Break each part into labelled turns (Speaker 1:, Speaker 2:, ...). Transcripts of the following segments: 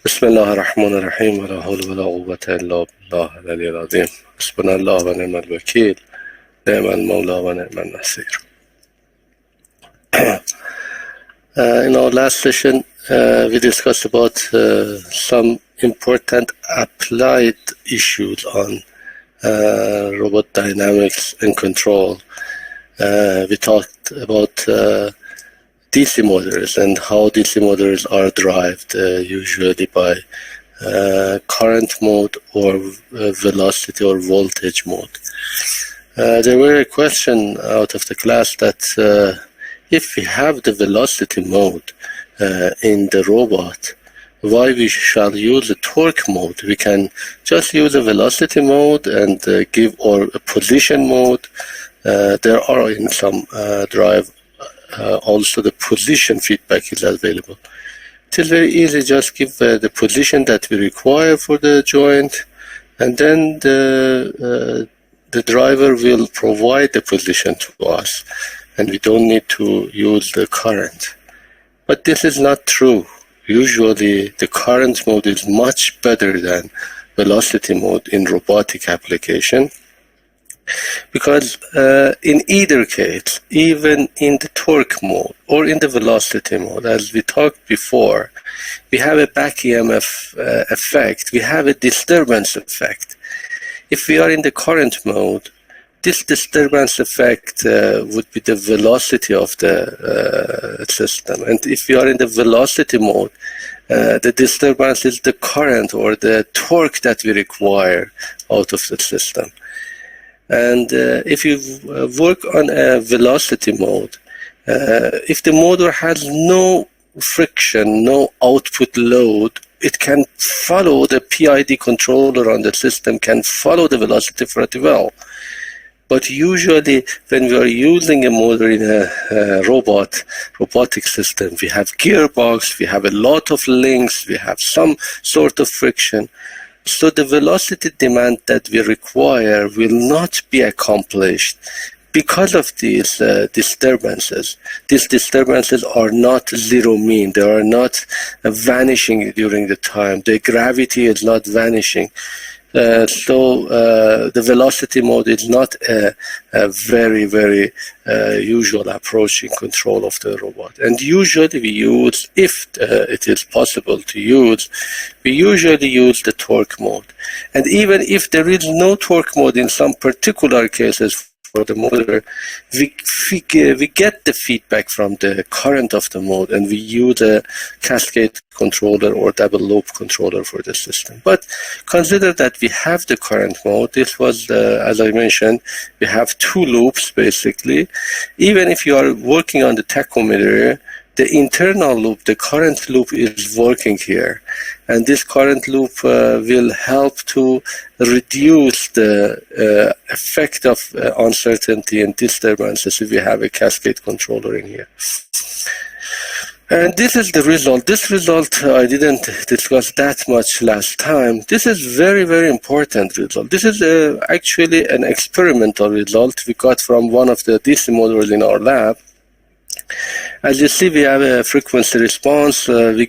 Speaker 1: بسم الله الرحمن الرحیم ولا حول ولا قوة الا بالله العلی العظیم حسبنا الله و نعم الوکیل نعم المولا و نعم النصیر. In our last session, we discussed about some important applied issues on robot dynamics and control. We talked about DC motors and how DC motors are derived usually by current mode or velocity or voltage mode. There were a question out of the class that if we have the velocity mode in the robot, why we shall use the torque mode? We can just use a velocity mode and give or a position mode. There are in some drive also the position feedback is available. It is very easy, just give the position that we require for the joint, and then the driver will provide the position to us, and we don't need to use the current. But this is not true. Usually the current mode is much better than velocity mode in robotic application, because in either case, even in the torque mode or in the velocity mode, as we talked before, we have a back EMF effect, we have a disturbance effect. If we are in the current mode, this disturbance effect would be the velocity of the system. And if we are in the velocity mode, the disturbance is the current or the torque that we require out of the system. And if you work on a velocity mode, if the motor has no friction, no output load, it can follow the PID controller on the system, can follow the velocity pretty well. But usually when we are using a motor in a robotic system, we have gearbox, we have a lot of links, we have some sort of friction. So the velocity demand that we require will not be accomplished because of these disturbances. These disturbances are not zero mean. They are not vanishing during the time. The gravity is not vanishing. So the velocity mode is not a very, very usual approach in control of the robot. And usually we use, if it is possible to use, we usually use the torque mode. And even if there is no torque mode in some particular cases for the motor, we get the feedback from the current of the mode, and we use a cascade controller or double loop controller for the system. But consider that we have the current mode. This was, as I mentioned, we have two loops basically. Even if you are working on the tachometer, the internal loop, the current loop is working here. And this current loop will help to reduce the effect of uncertainty and disturbances if we have a cascade controller in here. And this is the result. This result I didn't discuss that much last time. This is very, very important result. This is actually an experimental result we got from one of the DC motors in our lab. As you see, we have a frequency response. We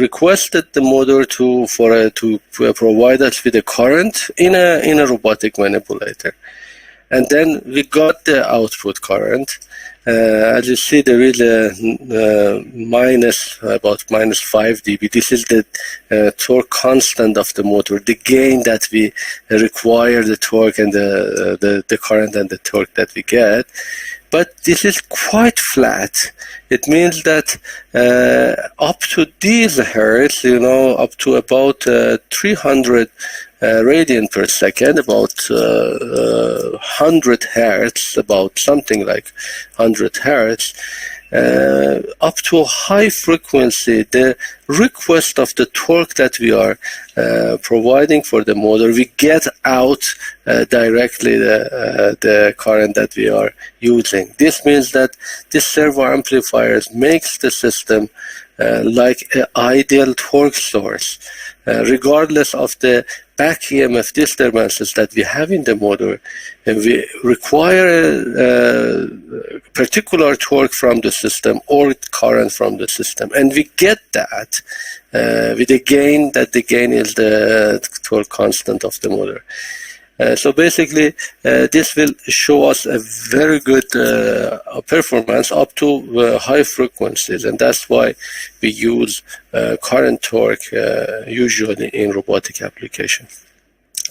Speaker 1: requested the motor to provide us with a current in a robotic manipulator, and then we got the output current. As you see, there is a about minus 5 dB. This is the torque constant of the motor, the gain that we require, the torque and the current and the torque that we get. But this is quite flat. It means that up to these hertz, up to about 300 radian per second, about 100 hertz, about something like 100 hertz, up to a high frequency, the request of the torque that we are providing for the motor, we get out directly the current that we are using. This means that this servo amplifiers makes the system like an ideal torque source, regardless of the back EMF disturbances that we have in the motor, we require a particular torque from the system or current from the system, and we get that with a gain, that the gain is the torque constant of the motor. So basically, this will show us a very good performance up to high frequencies, and that's why we use current torque usually in robotic application.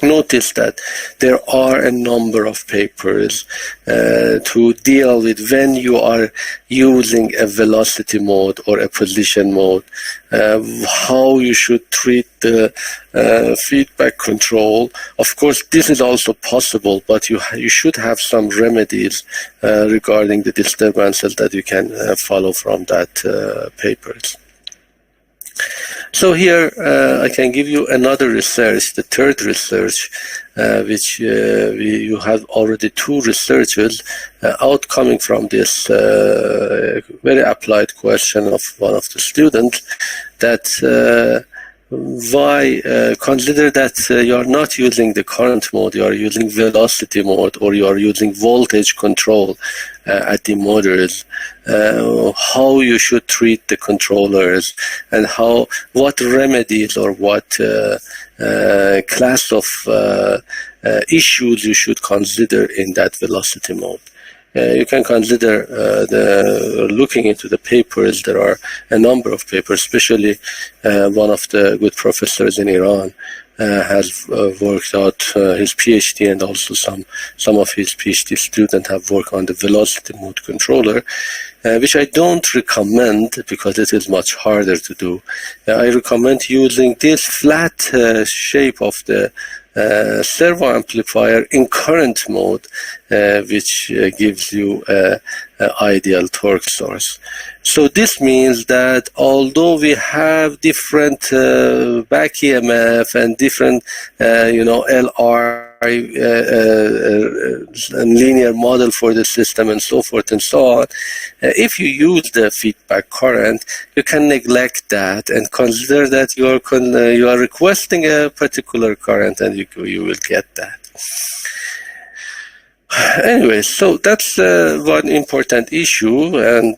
Speaker 1: Notice that there are a number of papers to deal with when you are using a velocity mode or a position mode, how you should treat the feedback control. Of course, this is also possible, but you should have some remedies regarding the disturbances that you can follow from that papers. So here I can give you another research, the third research, which you have already two researches outcoming from this very applied question of one of the students, that why consider that you are not using the current mode, you are using velocity mode, or you are using voltage control at the motors, how you should treat the controllers, and what remedies or what class of issues you should consider in that velocity mode. You can consider looking into the papers. There are a number of papers, especially one of the good professors in Iran has worked out his PhD, and also some of his PhD students have worked on the velocity mode controller, which I don't recommend because it is much harder to do. I recommend using this flat shape of the servo amplifier in current mode, which gives you an ideal torque source. So this means that although we have different back EMF and different, LR linear model for the system and so forth and so on, if you use the feedback current, you can neglect that and consider that you are requesting a particular current, and you will get that. Anyway, so that's one important issue, and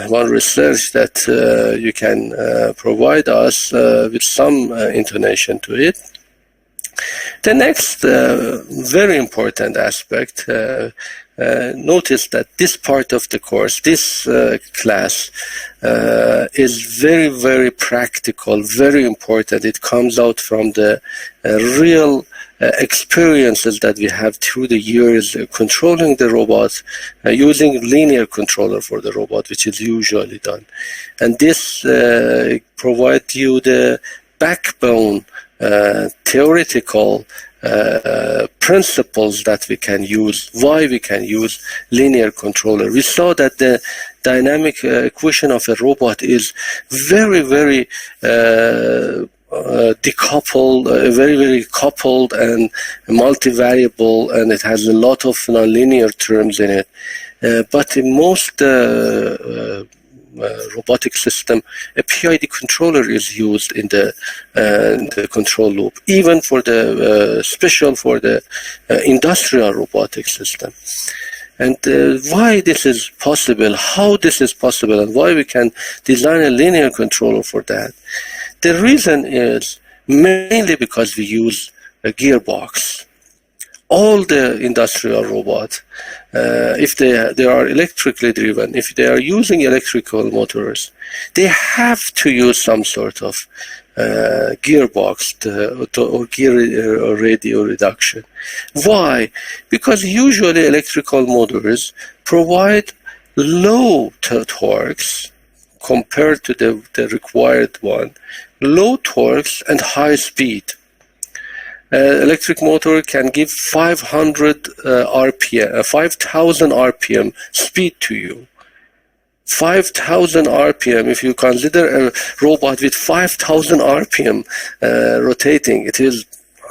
Speaker 1: one research that you can provide us with some intonation to it. The next very important aspect, notice that this part of the course, this class, is very, very practical, very important. It comes out from the real experiences that we have through the years controlling the robot, using linear controller for the robot, which is usually done. And this provides you the backbone theoretical principles that we can use, why we can use linear controller. We saw that the dynamic equation of a robot is very, very decoupled, very, very coupled and multivariable, and it has a lot of nonlinear terms in it. But in most robotic system, a PID controller is used in the control loop, even for the special for the industrial robotic system. And why this is possible, how this is possible, and why we can design a linear controller for that. The reason is mainly because we use a gearbox. All the industrial robots, if they are electrically driven, if they are using electrical motors, they have to use some sort of gearbox or gear radio reduction. Why? Because usually electrical motors provide low torques compared to the required one, low torques and high speed. Electric motor can give 500 RPM, 5,000 RPM speed to you. 5,000 RPM, if you consider a robot with 5,000 RPM rotating, it is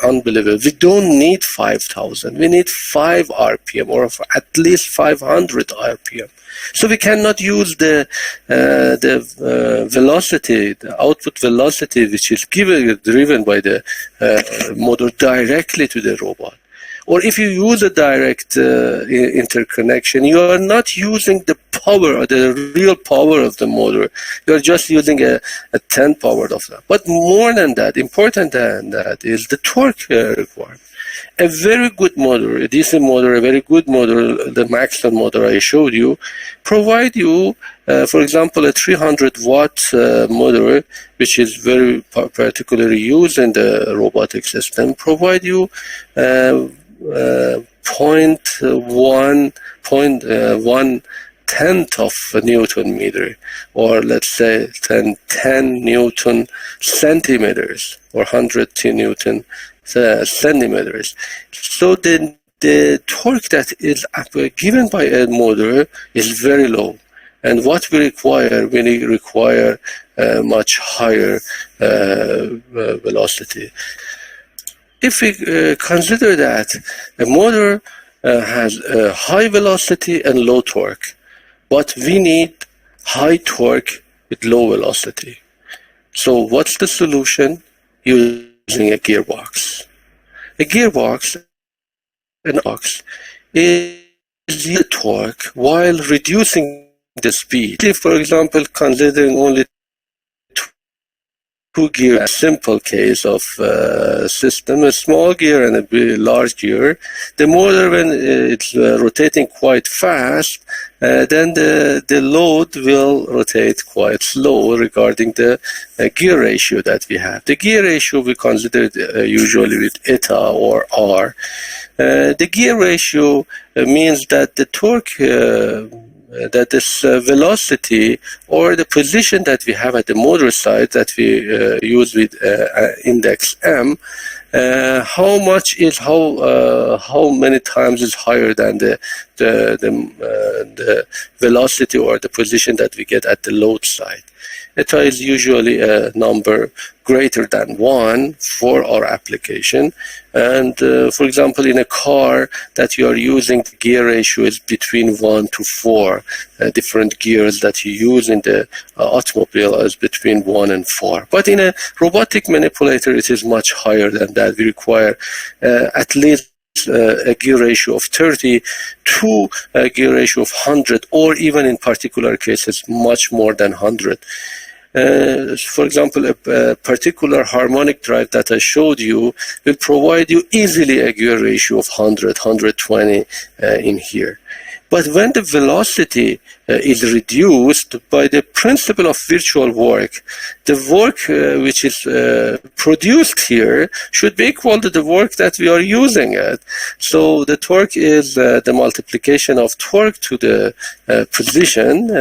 Speaker 1: unbelievable. We don't need 5,000. We need 5 RPM or at least 500 RPM. So we cannot use the velocity, the output velocity, which is driven by the motor directly to the robot. Or if you use a direct interconnection, you are not using the power or the real power of the motor. You are just using a 10 power of that. But more than that, important than that, is the torque required. A very good motor, a DC motor, a very good motor, the Maxwell motor I showed you, provide you, for example, a 300-watt motor, which is very particularly used in the robotic system, provide you 0.1 of a Newton meter, or let's say 10 Newton centimeters, or 100 Newton centimeters. So the torque that is given by a motor is very low. And what we require much higher velocity. If we consider that a motor has a high velocity and low torque, but we need high torque with low velocity. So what's the solution? Using a gearbox. A gearbox, an box, is the torque while reducing the speed. If, for example, considering only 2 gear, a simple case of system, a small gear and a large gear, the motor, when it's rotating quite fast, then the load will rotate quite slow regarding the gear ratio that we have. The gear ratio we consider usually with eta or R. The gear ratio means that the torque, that this velocity or the position that we have at the motor side that we use with index M, how many times is higher than the velocity or the position that we get at the load side. Eta is usually a number greater than 1 for our application. And for example, in a car that you are using, the gear ratio is between 1 to 4. Different gears that you use in the automobile is between 1 and 4. But in a robotic manipulator, it is much higher than that. We require at least a gear ratio of 30 to a gear ratio of 100, or even in particular cases, much more than 100. For example, a particular harmonic drive that I showed you will provide you easily a gear ratio of 100, 120 in here. But when the velocity is reduced by the principle of virtual work, the work which is produced here should be equal to the work that we are using it. So the torque is the multiplication of torque to the position,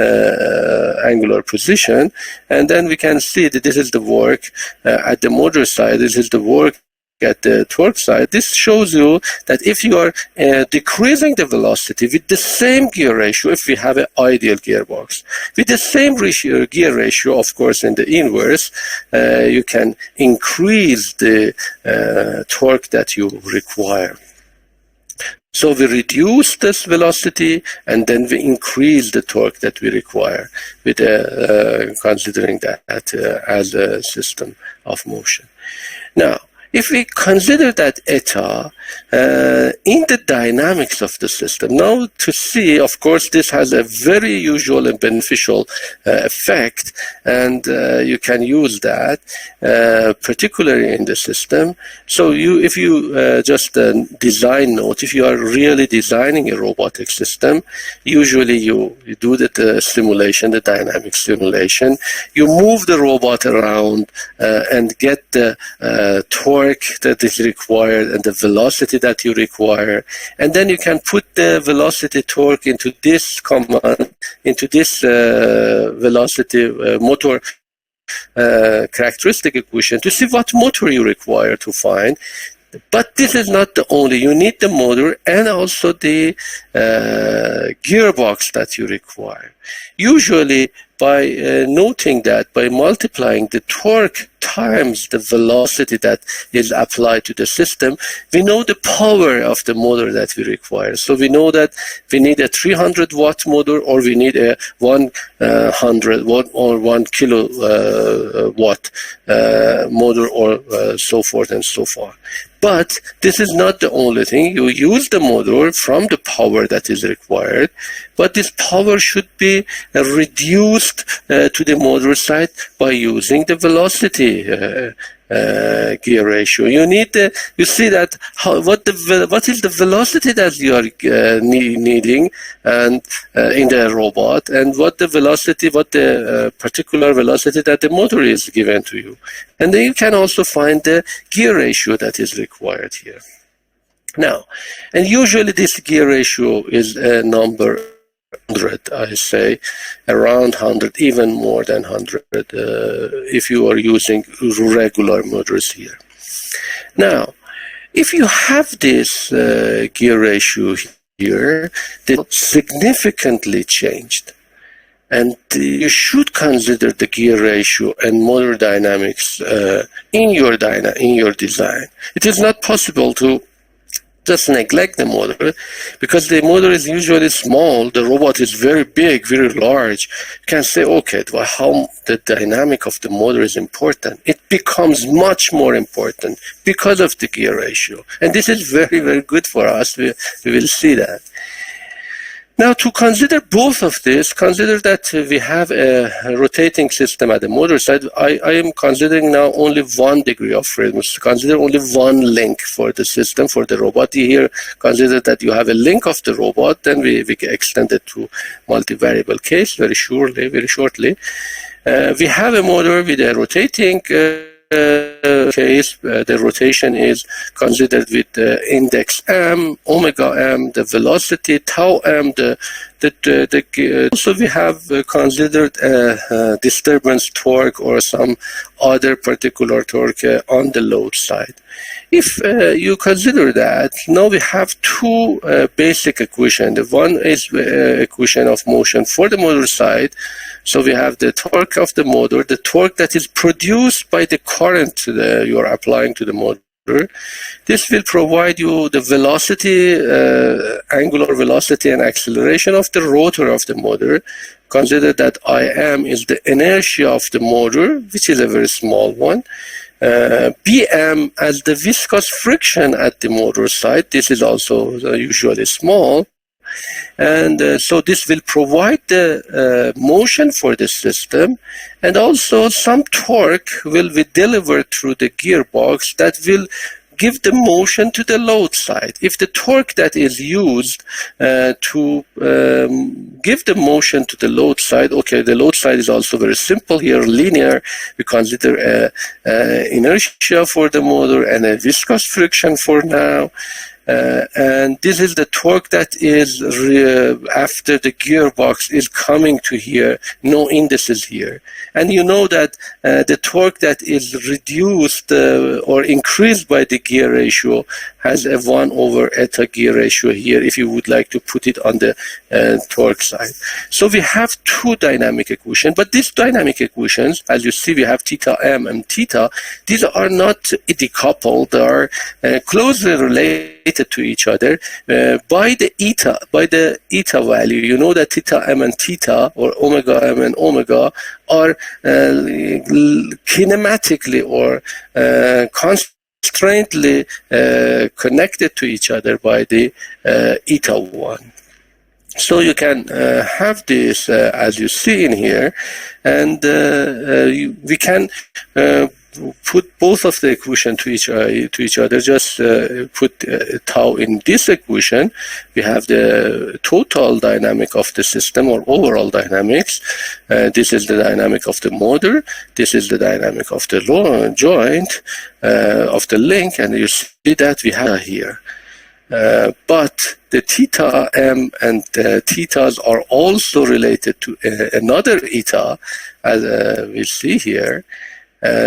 Speaker 1: angular position, and then we can see that this is the work at the motor side, this is the work at the torque side. This shows you that if you are decreasing the velocity with the same gear ratio, if we have an ideal gearbox, with the same gear ratio, of course, in the inverse, you can increase the torque that you require. So we reduce this velocity and then we increase the torque that we require with considering that as a system of motion. Now, if we consider that eta in the dynamics of the system, now to see, of course, this has a very usual and beneficial effect, and you can use that, particularly in the system. So if you just design note, if you are really designing a robotic system, usually you do the simulation, the dynamic simulation, you move the robot around and get the torque that is required and the velocity that you require, and then you can put the velocity torque into this command, into this velocity motor characteristic equation to see what motor you require to find. But this is not the only. You need the motor and also the gearbox that you require. Usually, by noting that by multiplying the torque times the velocity that is applied to the system, we know the power of the motor that we require. So we know that we need a 300 watt motor, or we need a 100 watt or 1 kilowatt motor, or so forth and so forth. But this is not the only thing. You use the motor from the power that is required, but this power should be reduced to the motor side by using the velocity gear ratio. You need you see that what is the velocity that you are needing and in the robot, and what the particular velocity that the motor is given to you. And then you can also find the gear ratio that is required here. Now, and usually this gear ratio is a number 100, I say, around 100, even more than 100 if you are using regular motors here. Now, if you have this gear ratio here, that significantly changed, and you should consider the gear ratio and motor dynamics in your design. It is not possible to just neglect the motor, because the motor is usually small, the robot is very big, very large. You can say, okay, well, how the dynamic of the motor is important. It becomes much more important because of the gear ratio. And this is very, very good for us. We will see that. Now, to consider both of this, consider that we have a rotating system at the motor side. I am considering now only 1 degree of freedom. Consider only one link for the system, for the robot. Here, consider that you have a link of the robot, then we extend it to multivariable case very shortly. We have a motor with a rotating case. The rotation is considered with index m, omega m, the velocity, tau m, also we have considered a disturbance torque or some other particular torque on the load side. If you consider that, now we have two basic equations. One is equation of motion for the motor side. So we have the torque of the motor, the torque that is produced by the current you are applying to the motor. This will provide you the velocity, angular velocity and acceleration of the rotor of the motor. Consider that Im is the inertia of the motor, which is a very small one. Bm as the viscous friction at the motor side. This is also usually small. And so this will provide the motion for the system, and also some torque will be delivered through the gearbox that will give the motion to the load side. If the torque that is used to give the motion to the load side, okay, the load side is also very simple here, linear. We consider inertia for the motor and a viscous friction for now. And this is the torque that is after the gearbox is coming to here, no indices here. And you know that the torque that is reduced or increased by the gear ratio has a 1/eta gear ratio here, if you would like to put it on the torque side. So we have two dynamic equations, but these dynamic equations, as you see, we have theta m and theta. These are not decoupled, they are closely related to each other by the eta value. You know that theta m and theta, or omega m and omega, are kinematically or constraintly connected to each other by the eta 1. So you can have this as you see in here, and we can put both of the equation to each other. Just put tau in this equation. We have the total dynamic of the system, or overall dynamics. This is the dynamic of the motor. This is the dynamic of the joint of the link, and you see that we have here. But the theta m and the thetas are also related to another eta, as we see here.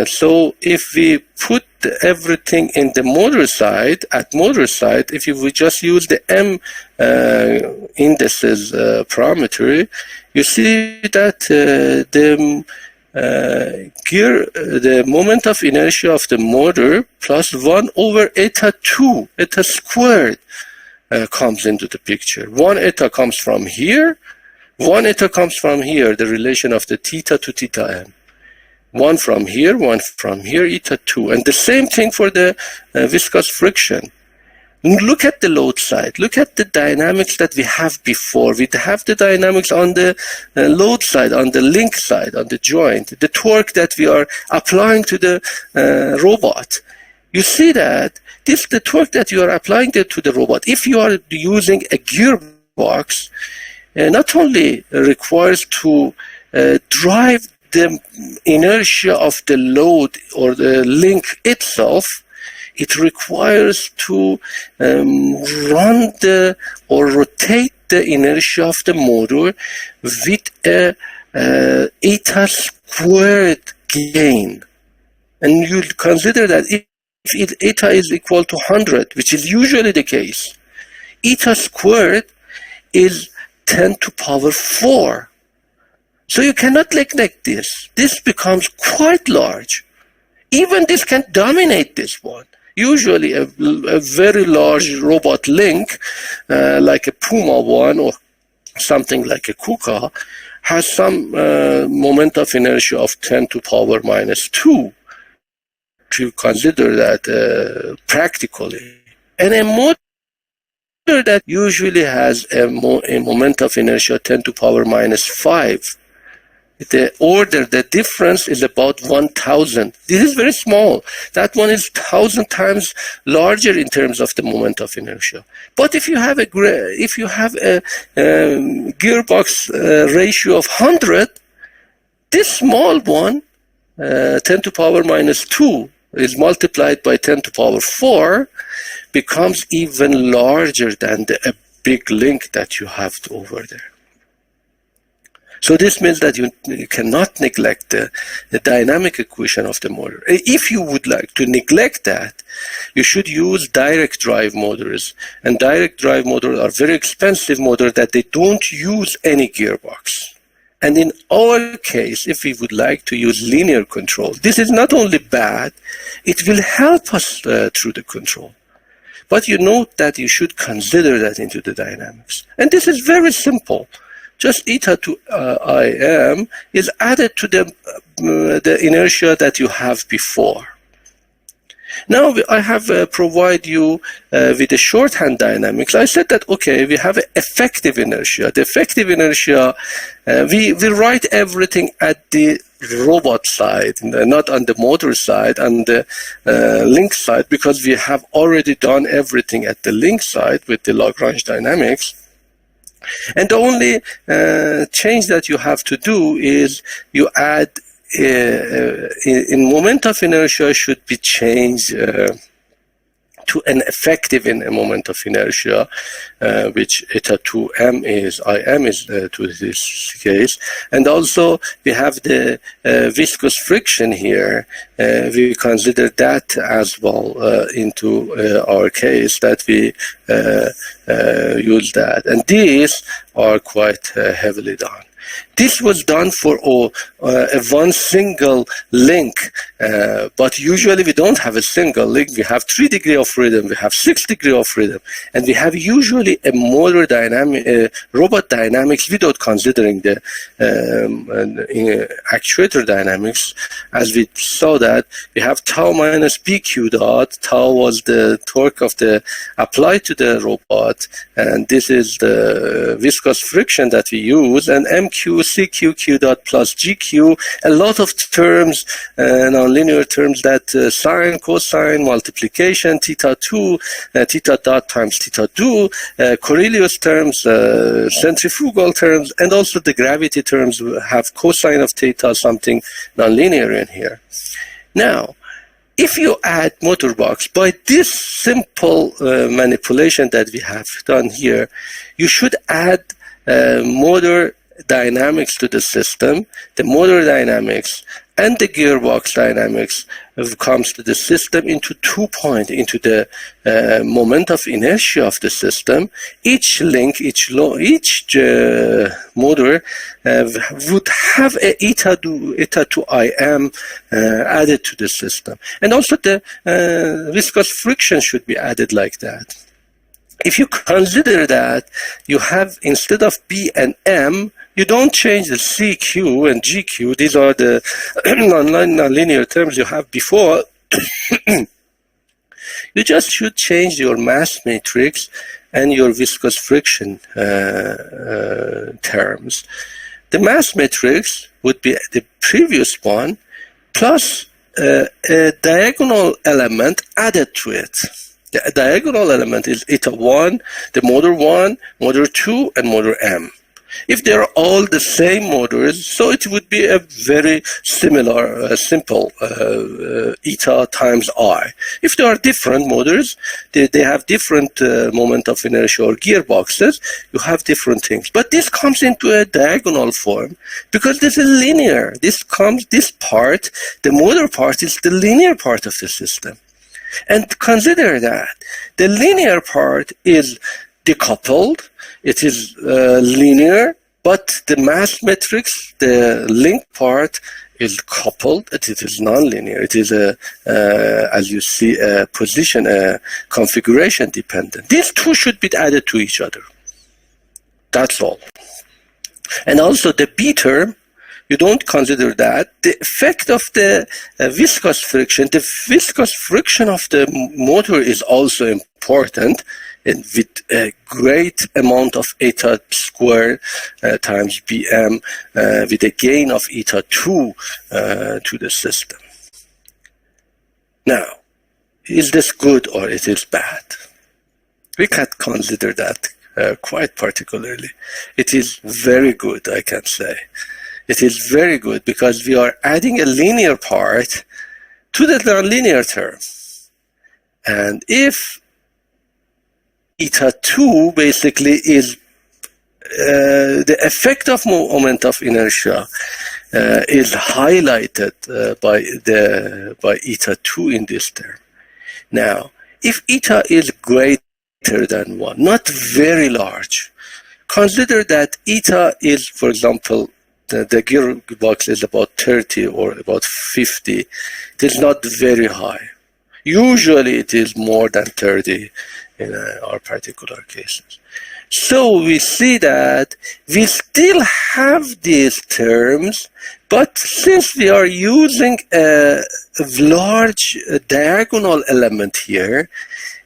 Speaker 1: So if we put everything in the motor side, if you would just use the M indices parameter, you see that the moment of inertia of the motor plus 1 over eta 2, eta squared, comes into the picture. 1 eta comes from here, 1 eta comes from here, the relation of the theta to theta m. 1 from here, eta 2. And the same thing for the viscous friction. Look at the load side. Look at the dynamics that we have before. We have the dynamics on the load side, on the link side, on the joint, the torque that we are applying to the robot. You see that the torque that you are applying to the robot, if you are using a gearbox, not only requires to drive the inertia of the load or the link itself, it requires to run or rotate the inertia of the motor with a eta squared gain. And you consider that if eta is equal to 100, which is usually the case, eta squared is 10 to power 4. So you cannot neglect this. This becomes quite large. Even this can dominate this one. Usually a very large robot link, like a Puma one or something like a Kuka, has some moment of inertia of 10 to power minus 2. To consider that practically. And a motor that usually has a moment of inertia 10 to power minus 5. The difference is about 1,000. This is very small. That one is 1,000 times larger in terms of the moment of inertia. But if you have a gearbox ratio of 100, this small one, 10 to power minus 2, is multiplied by 10 to power 4, becomes even larger than a big link that you have over there. So this means that you cannot neglect the dynamic equation of the motor. If you would like to neglect that, you should use direct drive motors. And direct drive motors are very expensive motors that they don't use any gearbox. And in our case, if we would like to use linear control, this is not only bad, it will help us through the control. But you note that you should consider that into the dynamics. And this is very simple. Just eta to Im is added to the inertia that you have before. Now I have provided you with the shorthand dynamics. I said that, okay, we have effective inertia. The effective inertia, we write everything at the robot side, not on the motor side, on the link side, because we have already done everything at the link side with the Lagrange dynamics. And the only change that you have to do is you add in moment of inertia should be changed to an effective moment of inertia, which eta 2m is, Im is to this case. And also we have the viscous friction here. We consider that as well into our case, that we use that. And these are quite heavily done. This was done for one single link, but usually we don't have a single link. We have 3 degrees of freedom, we have 6 degrees of freedom, and we have usually a motor dynamic, robot dynamics without considering the actuator dynamics. As we saw that we have tau minus BQ dot. Tau was the torque of the applied to the robot, and this is the viscous friction that we use, and MQ CQ Q dot plus GQ, a lot of terms, nonlinear terms, that sine, cosine, multiplication, theta 2, theta dot times theta do, Coriolis terms, centrifugal terms, and also the gravity terms have cosine of theta, something nonlinear in here. Now, if you add motor box, by this simple manipulation that we have done here, you should add motor dynamics to the system, the motor dynamics and the gearbox dynamics comes to the system into 2 points, into the moment of inertia of the system. Each link, each motor would have a eta to IM added to the system. And also the viscous friction should be added like that. If you consider that you have, instead of B and M, you don't change the CQ and GQ. These are the nonlinear terms you have before. You just should change your mass matrix and your viscous friction terms. The mass matrix would be the previous one plus a diagonal element added to it. The diagonal element is eta 1, the motor 1, motor 2, and motor M. If they're all the same motors, so it would be a very similar, simple eta times I. If they are different motors, they have different moment of inertia or gearboxes, you have different things. But this comes into a diagonal form because this is linear. This part, the motor part, is the linear part of the system. And consider that the linear part is decoupled, it is linear, but the mass matrix, the link part, is coupled, it is non-linear. It is, as you see, a position, a configuration dependent. These two should be added to each other. That's all. And also the B term, you don't consider that. The effect of the viscous friction of the motor is also important, and with a great amount of eta squared times Bm, with a gain of eta 2 to the system. Now, is this good or it is bad? We can consider that quite particularly. It is very good, I can say. It is very good because we are adding a linear part to the nonlinear term. And if eta 2 basically is the effect of moment of inertia is highlighted by eta 2 in this term. Now, if eta is greater than 1, not very large, consider that eta is, for example, the gearbox is about 30 or about 50. It is not very high. Usually it is more than 30 in our particular cases. So we see that we still have these terms, but since we are using a large diagonal element here,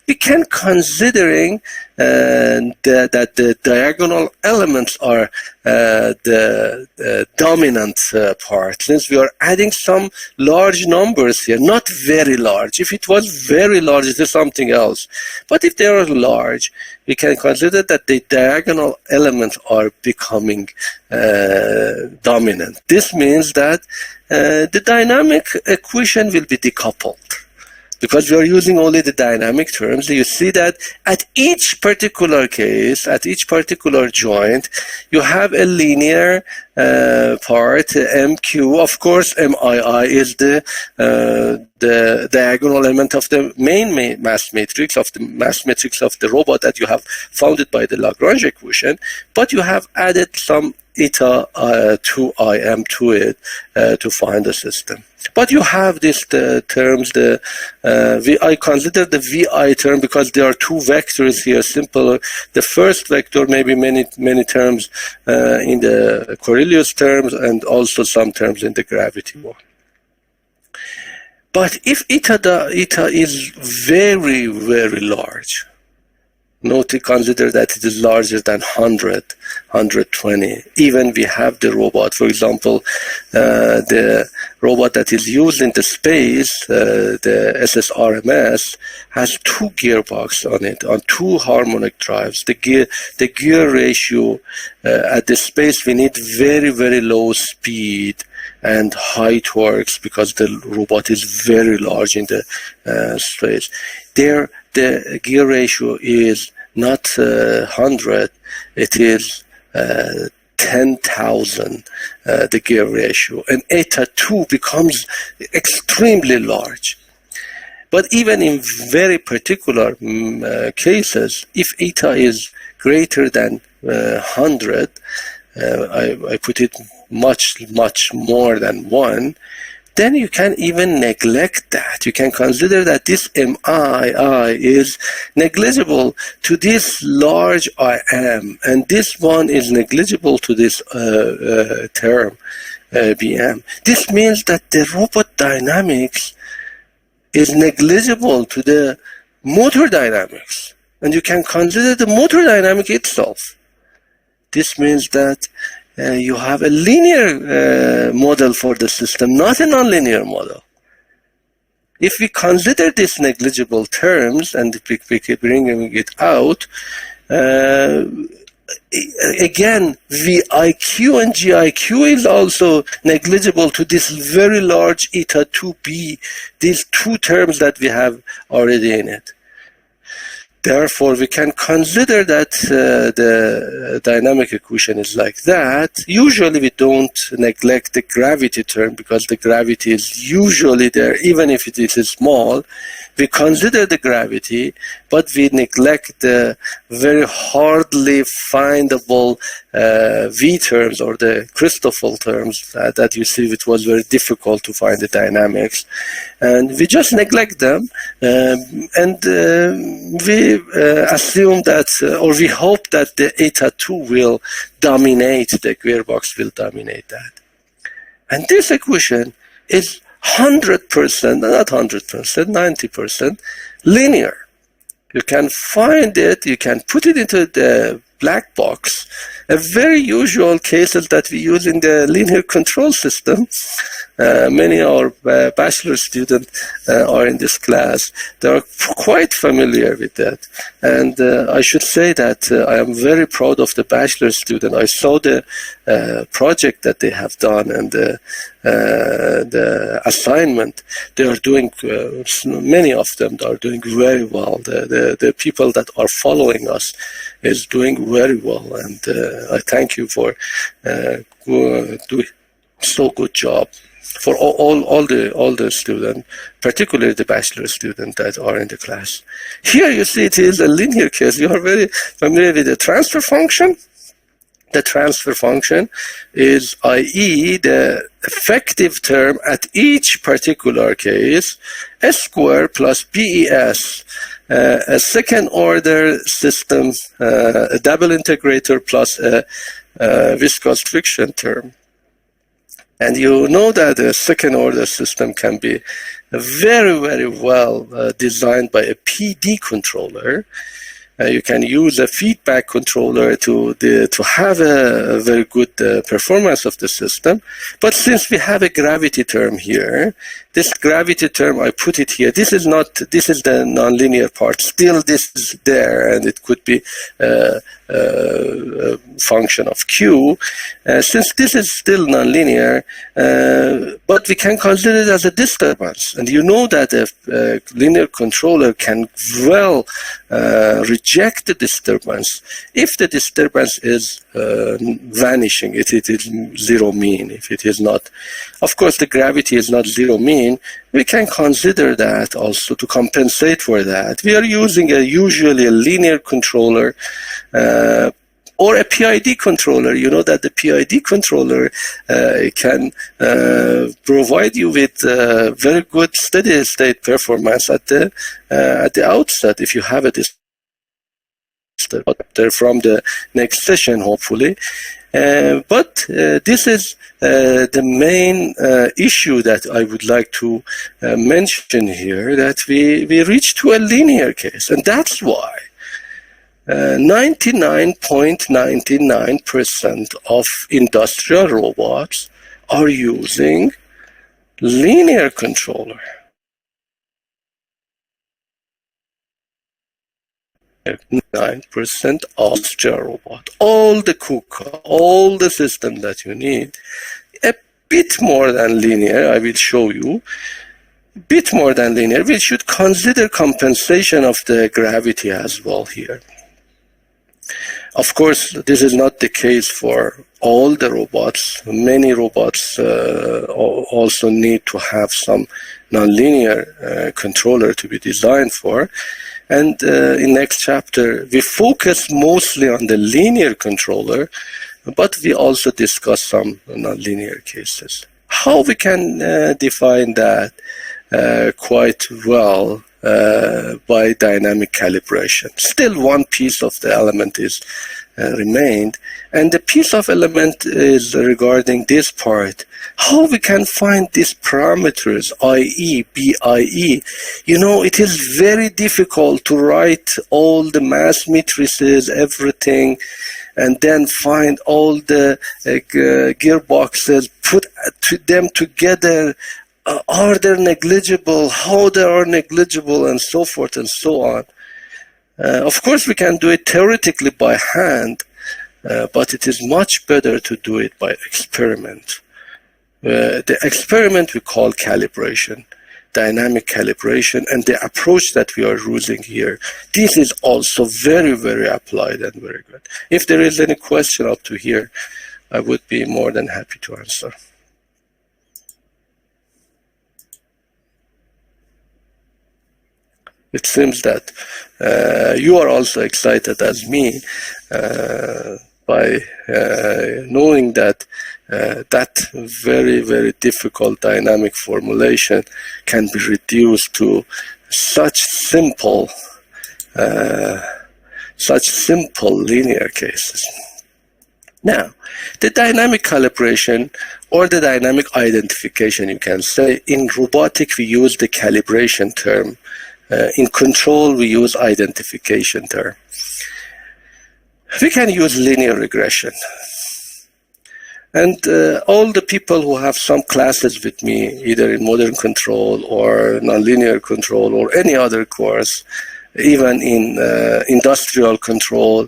Speaker 1: we can considering that the diagonal elements are the dominant part, since we are adding some large numbers here, not very large. If it was very large, it is something else. But if they are large, we can consider that the diagonal elements are becoming dominant. This means that the dynamic equation will be decoupled. Because we are using only the dynamic terms, you see that at each particular case, at each particular joint, you have a linear part, MQ. Of course, MII is the diagonal element of the main mass matrix, of the robot that you have founded by the Lagrange equation, but you have added some eta 2im to it to find the system. But you have these terms, I consider the VI term because there are two vectors here, simpler. The first vector may be many terms in the Coriolis terms and also some terms in the gravity one. But if eta is very, very large, consider that it is larger than 100, 120. Even we have the robot, for example, the robot that is used in the space, the SSRMS, has two gearbox on it, on two harmonic drives. The gear ratio at the space, we need very, very low speed and high torques because the robot is very large in the space. There, the gear ratio is not 100, it is 10,000 the gear ratio, and eta 2 becomes extremely large. But even in very particular cases, if eta is greater than 100, I put it much more than 1, then you can even neglect that. You can consider that this MII is negligible to this large IM, and this one is negligible to this term, BM. This means that the robot dynamics is negligible to the motor dynamics, and you can consider the motor dynamic itself. This means that you have a linear model for the system, not a nonlinear model. If we consider these negligible terms and we bring it out, again, VIQ and GIQ is also negligible to this very large eta 2b, these two terms that we have already in it. Therefore, we can consider that the dynamic equation is like that. Usually, we don't neglect the gravity term because the gravity is usually there, even if it is small. We consider the gravity, but we neglect the very hardly findable V terms or the Christoffel terms that you see it was very difficult to find the dynamics. And we just neglect them, and we assume that, or we hope that the eta 2 will dominate, the gearbox will dominate that. And this equation is 100%, not 100%, 90% linear. You can find it, you can put it into the black box. A very usual cases that we use in the linear control system. Many of our bachelor students are in this class. They are quite familiar with that. And I should say that I am very proud of the bachelor student. I saw the project that they have done and the assignment. They are doing, many of them are doing very well. The people that are following us is doing very well. And I thank you for doing so good job for all the students, particularly the bachelor students that are in the class. Here you see it is a linear case. You are very familiar with the transfer function. The transfer function is, i.e., the effective term at each particular case, S square plus BES, a second order system, a double integrator plus a viscous friction term. And you know that a second order system can be very, very well designed by a PD controller. You can use a feedback controller to have a very good performance of the system. But since we have a gravity term here, this gravity term, I put it here. This is the nonlinear part. Still, this is there, and it could be a function of Q. Since this is still nonlinear, but we can consider it as a disturbance. And you know that a linear controller can well reject the disturbance if the disturbance is vanishing, if it is zero mean, if it is not. Of course, the gravity is not zero mean. We can consider that also to compensate for that. We are using usually a linear controller or a PID controller. You know that the PID controller can provide you with very good steady state performance at the outset if you have a disturber from the next session, hopefully. But this is the main issue that I would like to mention here, that we reach to a linear case. And that's why 99.99% of industrial robots are using linear controller. 9% of industrial robot. All the KUKA, all the system that you need, a bit more than linear, I will show you, bit more than linear. We should consider compensation of the gravity as well here. Of course, this is not the case for all the robots. Many robots also need to have some nonlinear controller to be designed for. And in next chapter, we focus mostly on the linear controller, but we also discuss some nonlinear cases. How we can define that quite well by dynamic calibration. Still, one piece of the element is remained, and the piece of element is regarding this part. How we can find these parameters, i.e., BIE. You know, it is very difficult to write all the mass matrices, everything, and then find all the gearboxes, put them together. Are they negligible? How they are negligible, and so forth and so on. Of course, we can do it theoretically by hand, but it is much better to do it by experiment. The experiment we call calibration, dynamic calibration, and the approach that we are using here. This is also very, very applied and very good. If there is any question up to here, I would be more than happy to answer. It seems that you are also excited as me by knowing that that very, very difficult dynamic formulation can be reduced to such simple linear cases. Now, the dynamic calibration or the dynamic identification, you can say, in robotics we use the calibration term. In control, we use identification term. We can use linear regression. And all the people who have some classes with me, either in modern control or nonlinear control or any other course, even in industrial control,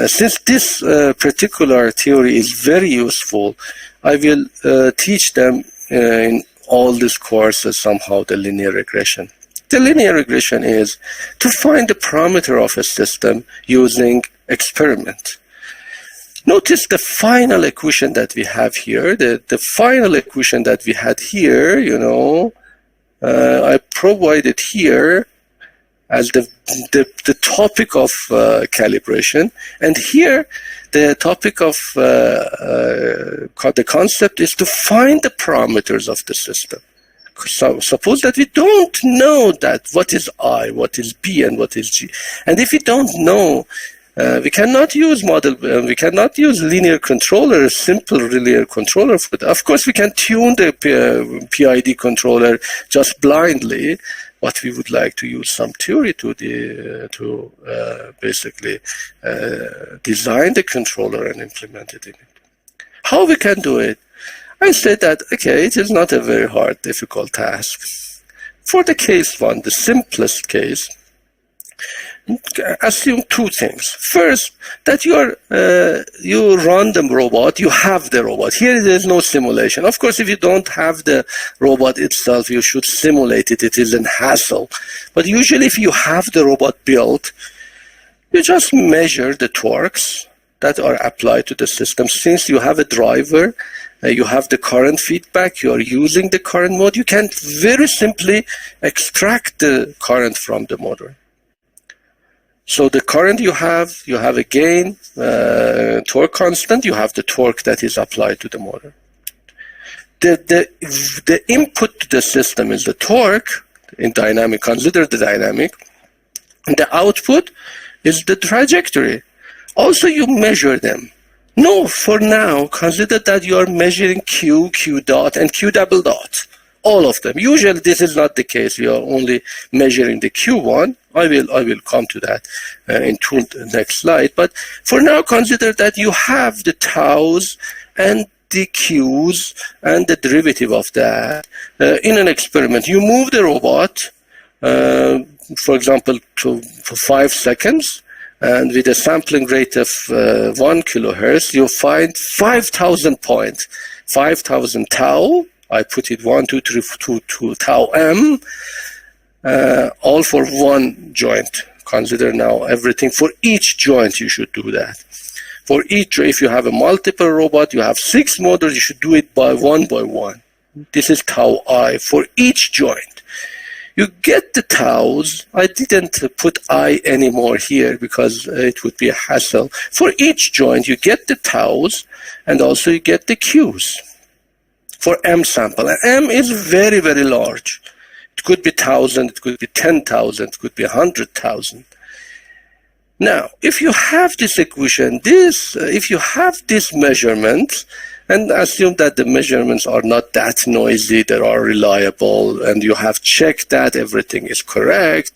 Speaker 1: since this particular theory is very useful, I will teach them in all these courses somehow the linear regression. The linear regression is to find the parameter of a system using experiment. Notice the final equation that we have here, the final equation that we had here, you know, I provided here as the topic of calibration, and here the topic of the concept is to find the parameters of the system. So suppose that we don't know that what is I, what is B, and what is G. And if we don't know, we cannot use we cannot use linear controller, simple linear controller for that. Of course, we can tune the PID controller just blindly, but we would like to use some theory to basically design the controller and implement it in it. How we can do it? I said that, okay, it is not a very hard, difficult task. For the case one, the simplest case, assume two things. First, that you run the robot, you have the robot. Here there is no simulation. Of course, if you don't have the robot itself, you should simulate it. It is a hassle. But usually if you have the robot built, you just measure the torques that are applied to the system. Since you have a driver, you have the current feedback, you are using the current mode, you can very simply extract the current from the motor. So the current you have a gain, torque constant, you have the torque that is applied to the motor. The input to the system is the torque, in dynamic, consider the dynamic, and the output is the trajectory. Also you measure them. No, for now, consider that you are measuring Q, Q dot, and Q double dot. All of them. Usually this is not the case. We are only measuring the Q1. I will come to that in the next slide. But for now, consider that you have the taus and the Qs and the derivative of that in an experiment. You move the robot, for example, for 5 seconds. And with a sampling rate of 1 kilohertz, you find 5,000 points, 5,000 tau. I put it 1, 2, 3, 2 tau m, all for one joint consider now everything. For each joint, you should do that. For each, if you have a multiple robot, you have 6 motors, you should do it by one. This is tau I for each joint. You get the taus. I didn't put I anymore here because it would be a hassle. For each joint, you get the taus, and also you get the Qs for M sample. And M is very, very large. It could be 1,000, it could be 10,000, it could be 100,000. Now, if you have this equation, if you have this measurement, and assume that the measurements are not that noisy, they are reliable, and you have checked that everything is correct,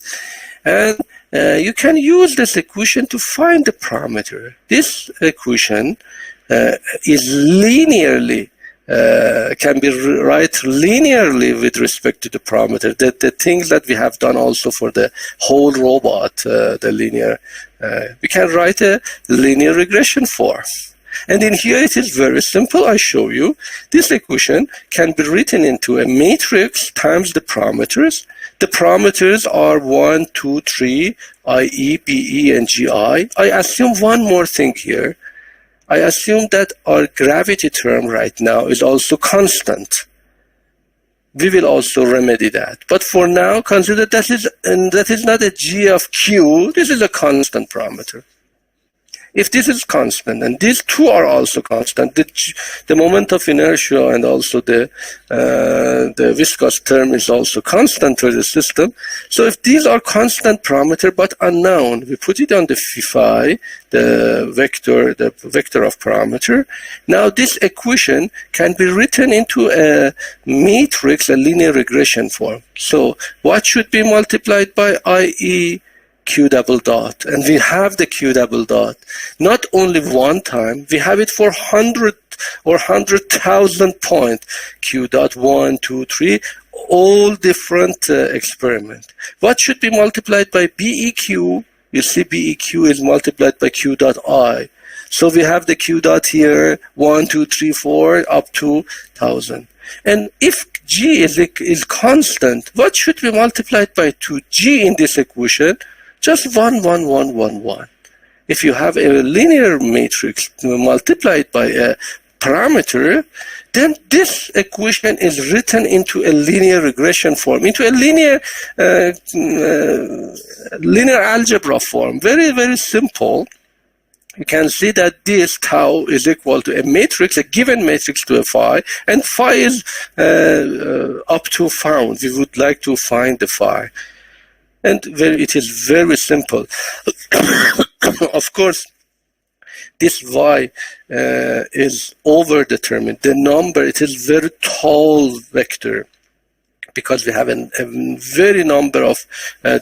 Speaker 1: and you can use this equation to find the parameter. This equation is linearly, can be write linearly with respect to the parameter. The things that we have done also for the whole robot, the linear, we can write a linear regression form. And in here it is very simple. I show you. This equation can be written into a matrix times the parameters. The parameters are 1, 2, 3, IE, BE, and GI. I assume one more thing here. I assume that our gravity term right now is also constant. We will also remedy that. But for now, consider that is not a G of Q. This is a constant parameter. If this is constant, and these two are also constant, the moment of inertia and also the viscous term is also constant for the system. So if these are constant parameter but unknown, we put it on the phi, the vector of parameter. Now this equation can be written into a matrix, a linear regression form. So what should be multiplied by IE? Q double dot, and we have the Q double dot not only one time, we have it for 100 or 100,000 point Q dot 1, 2, 3, all different experiment. What should be multiplied by BEQ? You see BEQ is multiplied by Q dot I. So we have the Q dot here 1, 2, 3, 4 up to 1,000. And if G is constant, what should be multiplied by 2G in this equation? Just 1, 1, 1, 1, 1. If you have a linear matrix multiplied by a parameter, then this equation is written into a linear regression form, into a linear algebra form. Very, very simple. You can see that this tau is equal to a matrix, a given matrix to a phi, and phi is up to found. We would like to find the phi. And it is very simple. Of course, this y is overdetermined. The number, it is very tall vector because we have a very number of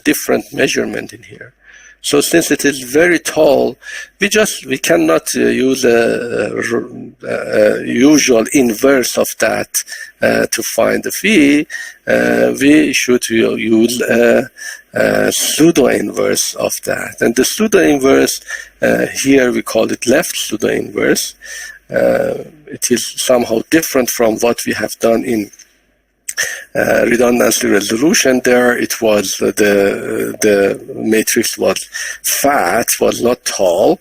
Speaker 1: different measurement in here. So since it is very tall, we cannot use a usual inverse of that to find the phi. We should use a pseudo-inverse of that. And the pseudo-inverse, here we call it left pseudo-inverse. It is somehow different from what we have done in redundancy resolution. There it was the matrix was fat, was not tall.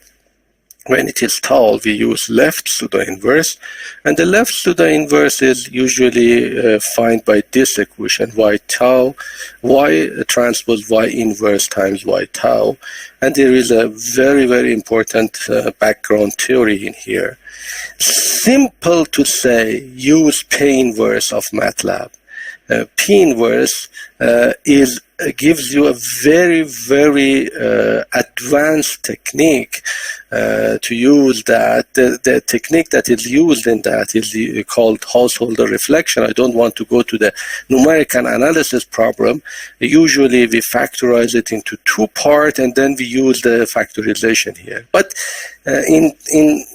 Speaker 1: When it is tall, we use left pseudo-inverse, and the left pseudo-inverse is usually found by this equation: y tau, y transpose y inverse times y tau. And there is a very, very important background theory in here. Simple to say, use P-inverse of MATLAB. P-inverse gives you a very, very advanced technique to use that. The technique that is used in that is called householder reflection. I don't want to go to the numerical analysis problem. Usually we factorize it into 2 parts and then we use the factorization here. But in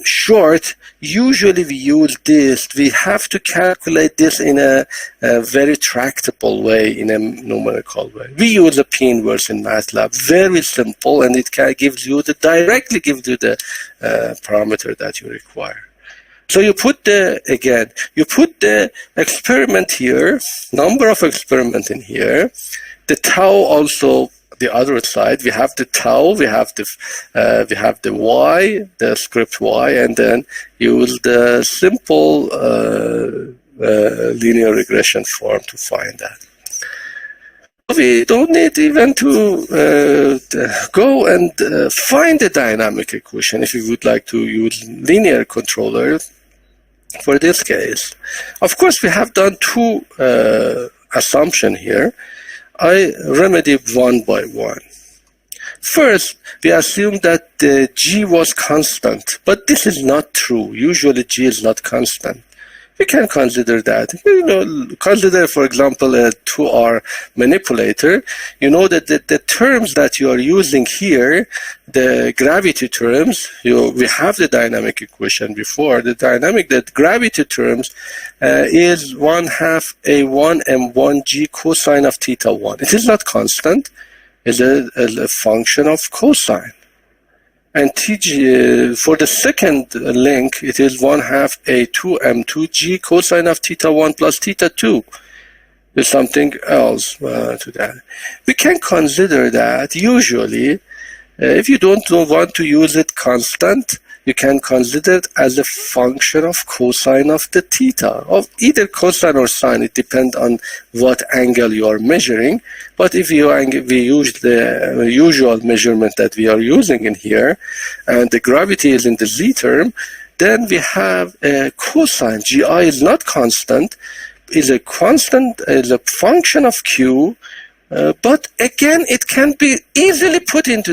Speaker 1: short, usually we use this. We have to calculate this in a very tractable way, in a numerical way. We use a P-inverse in MATLAB, very simple, and it directly gives you the parameter that you require. So you put the experiment here, number of experiment in here. The tau also the other side. We have the tau, we have the y, the script y, and then use the simple linear regression form to find that. We don't need even to go and find the dynamic equation if you would like to use linear controller for this case. Of course, we have done two assumptions here. I remedy one by one. First, we assume that the G was constant, but this is not true. Usually, G is not constant. We can consider that. Consider, for example, a 2R manipulator. You know that the terms that you are using here, the gravity terms, we have the dynamic equation before. The gravity terms is 1/2 A1 M1G cosine of theta 1. It is not constant. It's a function of cosine. And TG, for the second link, it is 1/2 A2 M2G cosine of theta 1 plus theta 2. There's something else to that. We can consider that usually, if you don't want to use it constant, you can consider it as a function of cosine of the theta, of either cosine or sine. It depends on what angle you are measuring. But if we use the usual measurement that we are using in here, and the gravity is in the z term, then we have a cosine. GI is not constant, is a constant, is a function of q. But again, it can be easily put into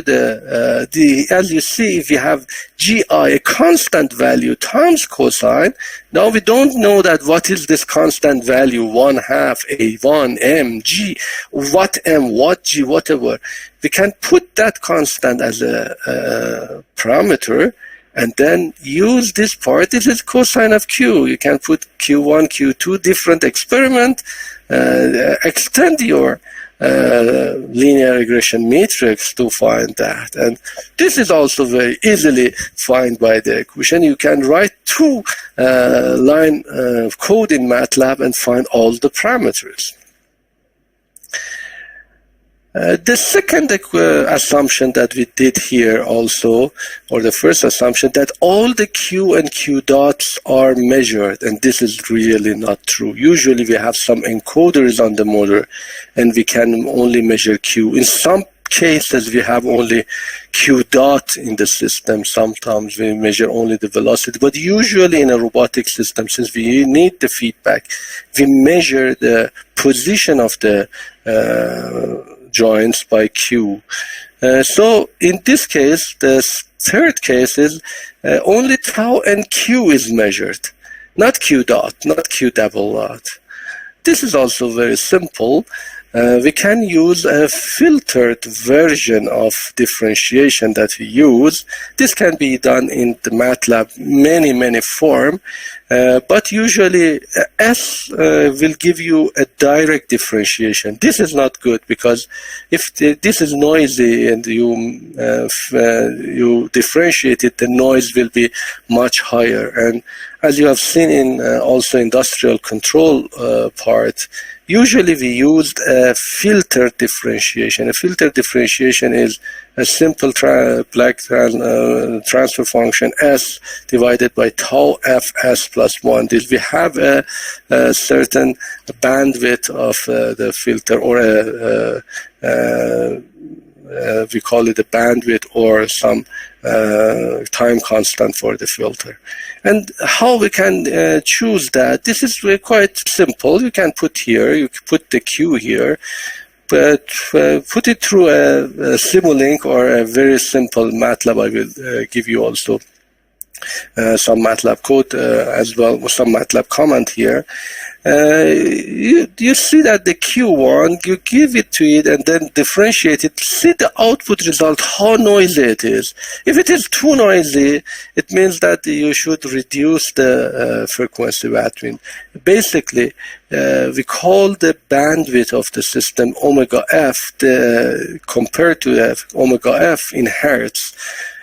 Speaker 1: as you see, if you have GI, a constant value times cosine, now we don't know that what is this constant value, 1/2 A1, M, G, what M, what G, whatever. We can put that constant as a parameter and then use this part. This is cosine of Q. You can put Q1, Q2, different experiment, extend your linear regression matrix to find that. And this is also very easily found by the equation. You can write two line code in MATLAB and find all the parameters. The second assumption that we did here also, or the first assumption, that all the Q and Q dots are measured, and this is really not true. Usually we have some encoders on the motor and we can only measure Q. In some cases we have only Q dot in the system. Sometimes we measure only the velocity, but usually in a robotic system, since we need the feedback, we measure the position of the joints by Q. So in this case, the third case is only tau and Q is measured, not Q dot, not Q double dot. This is also very simple. We can use a filtered version of differentiation that we use. This can be done in the MATLAB many forms, but usually S will give you a direct differentiation. This is not good because if this is noisy and you differentiate it, the noise will be much higher. And as you have seen in also industrial control part, usually we used a filtered differentiation. A filtered differentiation is a simple transfer function S divided by tau fs plus 1. We have a certain bandwidth of the filter, or we call it a bandwidth or some time constant for the filter. And how we can choose that? This is quite simple. You can put here, you can put the Q here, but put it through a Simulink or a very simple MATLAB. I will give you also some MATLAB code as well, some MATLAB comment here. You see that the Q1, you give it to it and then differentiate it. See the output result, how noisy it is. If it is too noisy, it means that you should reduce the frequency between. Basically, we call the bandwidth of the system omega f, compared to omega f in hertz,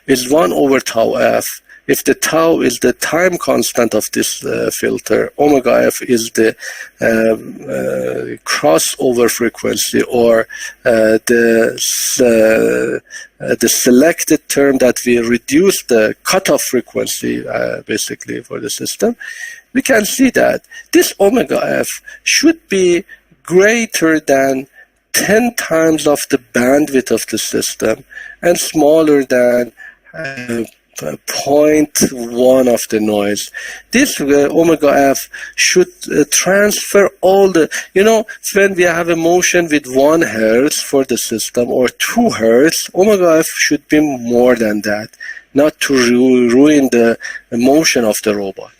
Speaker 1: is 1 over tau f. If the tau is the time constant of this filter, omega f is the crossover frequency, or the selected term that we reduce the cutoff frequency basically for the system, we can see that this omega f should be greater than 10 times of the bandwidth of the system and smaller than 0.1 of the noise. This omega f should transfer all the, when we have a motion with 1 hertz for the system or 2 hertz, omega f should be more than that, not to ruin the motion of the robot.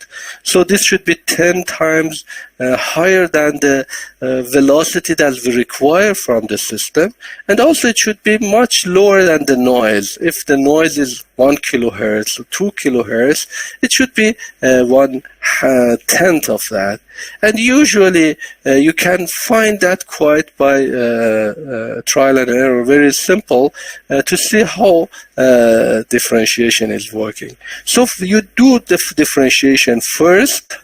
Speaker 1: So this should be 10 times higher than the velocity that we require from the system. And also it should be much lower than the noise. If the noise is 1 kilohertz or 2 kilohertz, it should be 1/10 of that. And usually you can find that quite by trial and error, very simple, to see how differentiation is working. So if you do the differentiation first,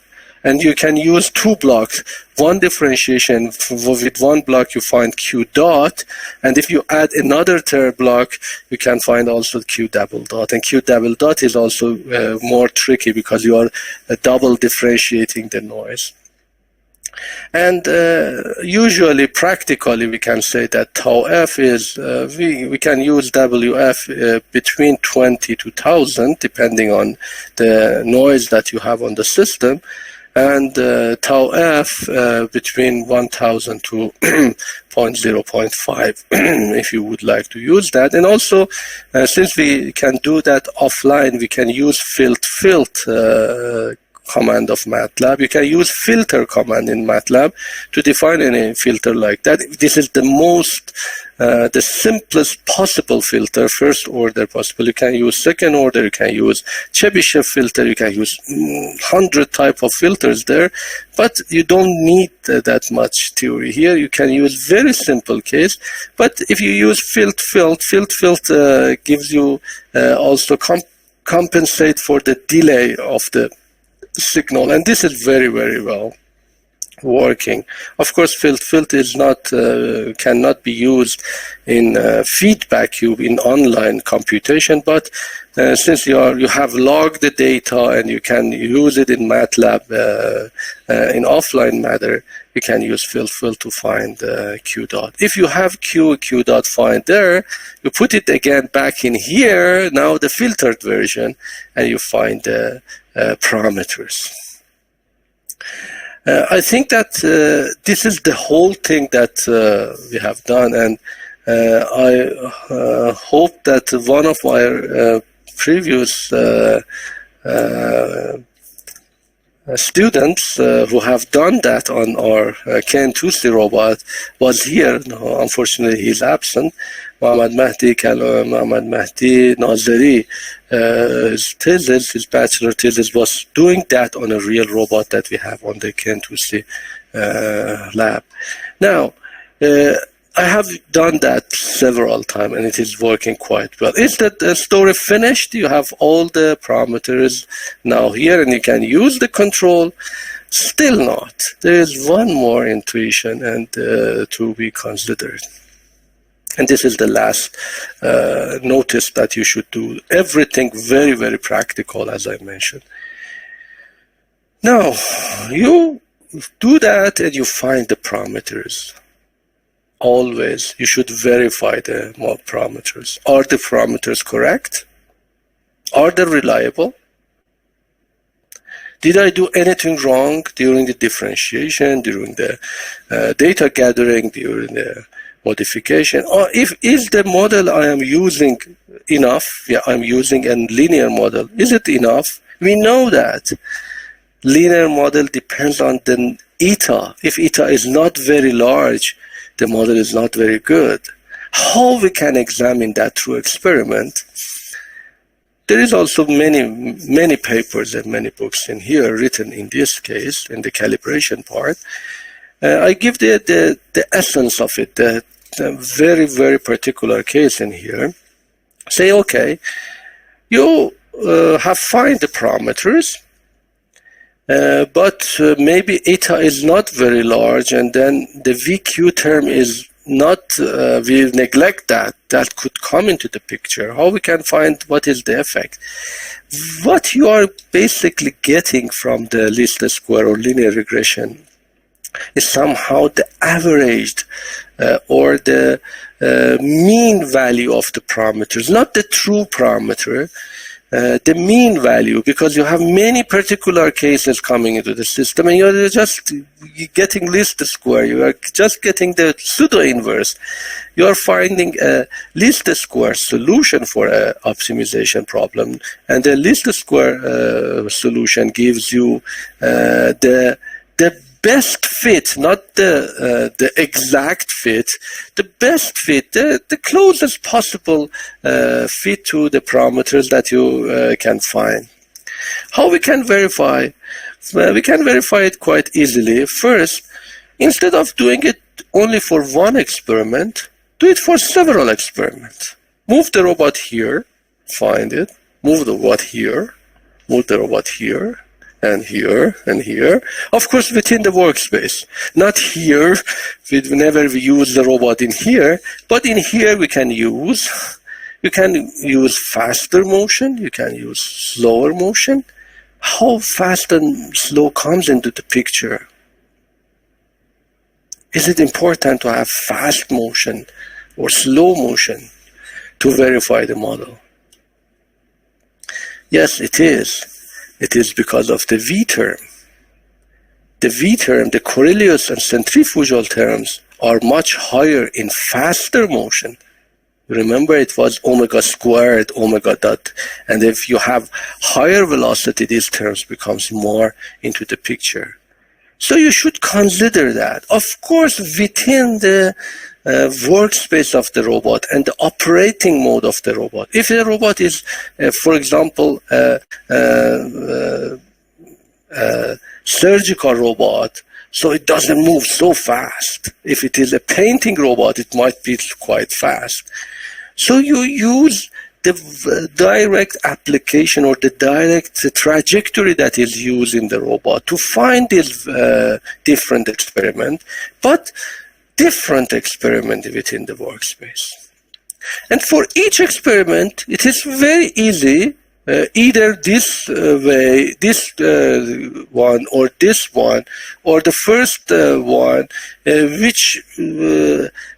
Speaker 1: and you can use 2 blocks. One differentiation, with 1 block you find Q dot, and if you add another third block, you can find also Q double dot. And Q double dot is also more tricky because you are double differentiating the noise. And usually, practically, we can say that tau f is, we can use WF between 20 to 1000, depending on the noise that you have on the system, and tau f between 1000 to 0.0.5 if you would like to use that. And also, since we can do that offline, we can use filt command of MATLAB. You can use filter command in MATLAB to define any filter like that. This is the most, the simplest possible filter, first order possible. You can use second order, you can use Chebyshev filter, you can use 100 type of filters there, but you don't need that much theory here. You can use very simple case, but if you use filt gives you also compensate for the delay of the signal, and this is very, very well working. Of course, filt is not cannot be used in feedback cube in online computation, but since you have logged the data and you can use it in MATLAB in offline manner, you can use filt to find Q dot. If you have Q dot find there, you put it again back in here, now the filtered version, and you find the parameters. I think that this is the whole thing that we have done, and I hope that one of our previous students who have done that on our KN2C robot was here. No, unfortunately, he's absent. Mohammad Mahdi Nazari, his bachelor thesis was doing that on a real robot that we have on the KN2C lab. Now, I have done that several times, and it is working quite well. Is that story finished? You have all the parameters now here, and you can use the control. Still not. There is one more intuition and to be considered. And this is the last notice that you should do. Everything very, very practical, as I mentioned. Now, you do that and you find the parameters. Always, you should verify the parameters. Are the parameters correct? Are they reliable? Did I do anything wrong during the differentiation, during the data gathering, during the modification? Or is the model I am using enough? Yeah, I'm using a linear model. Is it enough? We know that linear model depends on the eta. If eta is not very large, the model is not very good. How we can examine that through experiment? There is also many papers and many books in here written in this case, in the calibration part. I give the essence of it, the very, very particular case in here. Say, okay, you have find the parameters, but maybe eta is not very large, and then the VQ term is not, we neglect that could come into the picture. How we can find what is the effect? What you are basically getting from the least square or linear regression is somehow the averaged or the mean value of the parameters, not the true parameter, the mean value, because you have many particular cases coming into the system and you're just getting least square, you are just getting the pseudo-inverse. You are finding a least square solution for an optimization problem, and the least square solution gives you the best fit, not the exact fit, the best fit, the closest possible fit to the parameters that you can find. How we can verify? We can verify it quite easily. First, instead of doing it only for one experiment, do it for several experiments. Move the robot here, find it, move the robot here, move the robot here, and here, and here. Of course, within the workspace. Not here, whenever we use the robot in here, but in here we can use faster motion, you can use slower motion. How fast and slow comes into the picture? Is it important to have fast motion or slow motion to verify the model? Yes, it is. It is because of the V term. The V term, the Coriolis and centrifugal terms, are much higher in faster motion. Remember, it was omega squared, omega dot. And if you have higher velocity, these terms becomes more into the picture. So you should consider that. Of course, within the workspace of the robot and the operating mode of the robot. If the robot is, for example, surgical robot, so it doesn't move so fast. If it is a painting robot, it might be quite fast. So you use the direct application or the direct trajectory that is used in the robot to find this different experiment, but different experiment within the workspace. And for each experiment, it is very easy, either this way, this one, or this one, or the first one, which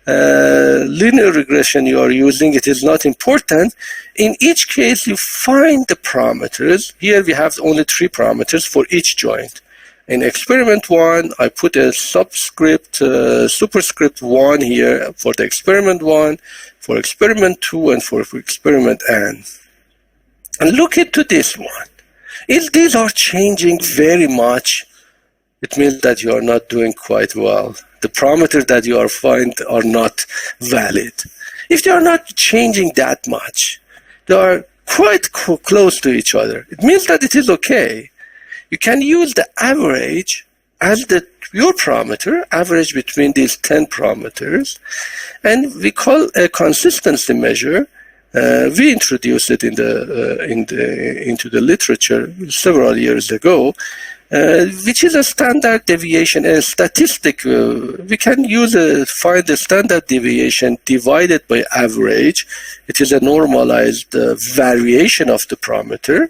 Speaker 1: linear regression you are using, it is not important. In each case, you find the parameters. Here we have only 3 parameters for each joint. In experiment 1, I put a superscript 1 here for the experiment 1, for experiment 2, and for experiment n. And look into this one. If these are changing very much, it means that you are not doing quite well. The parameters that you are find are not valid. If they are not changing that much, they are quite close to each other. It means that it is okay. You can use the average as your parameter, average between these 10 parameters, and we call a consistency measure. We introduced it into the literature several years ago, which is a standard deviation, a statistic. We can find the standard deviation divided by average. It is a normalized variation of the parameter.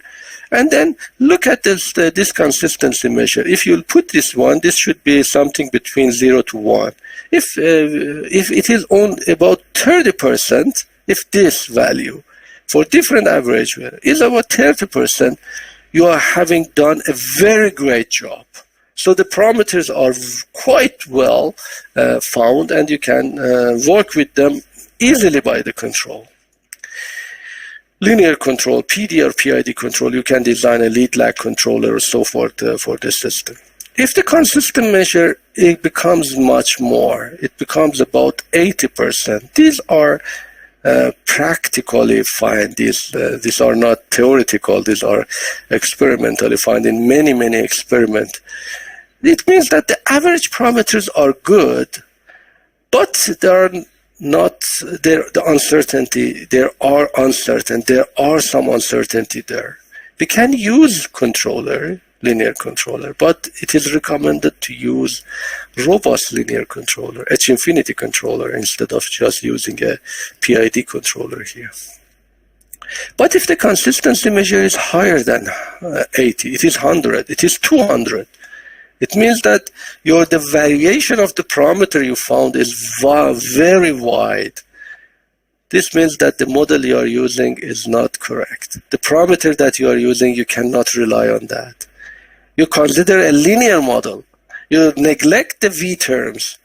Speaker 1: And then look at this consistency measure. If you put this one, this should be something between 0 to 1. If it is on about 30%, if this value for different average is about 30%, you are having done a very great job. So the parameters are quite well found, and you can work with them easily by the control. Linear control, PD or PID control, you can design a lead lag controller or so forth for the system. If the consistent measure, it becomes much more. It becomes about 80%. These are practically fine. These are not theoretical. These are experimentally found in many, many experiments. It means that the average parameters are good, but they are not there, the uncertainty, there are some uncertainty there. We can use linear controller, but it is recommended to use robust linear controller, H-infinity controller, instead of just using a PID controller here. But if the consistency measure is higher than 80, it is 100, it is 200, it means that the variation of the parameter you found is very wide. This means that the model you are using is not correct. The parameter that you are using, you cannot rely on that. You consider a linear model. You neglect the V terms,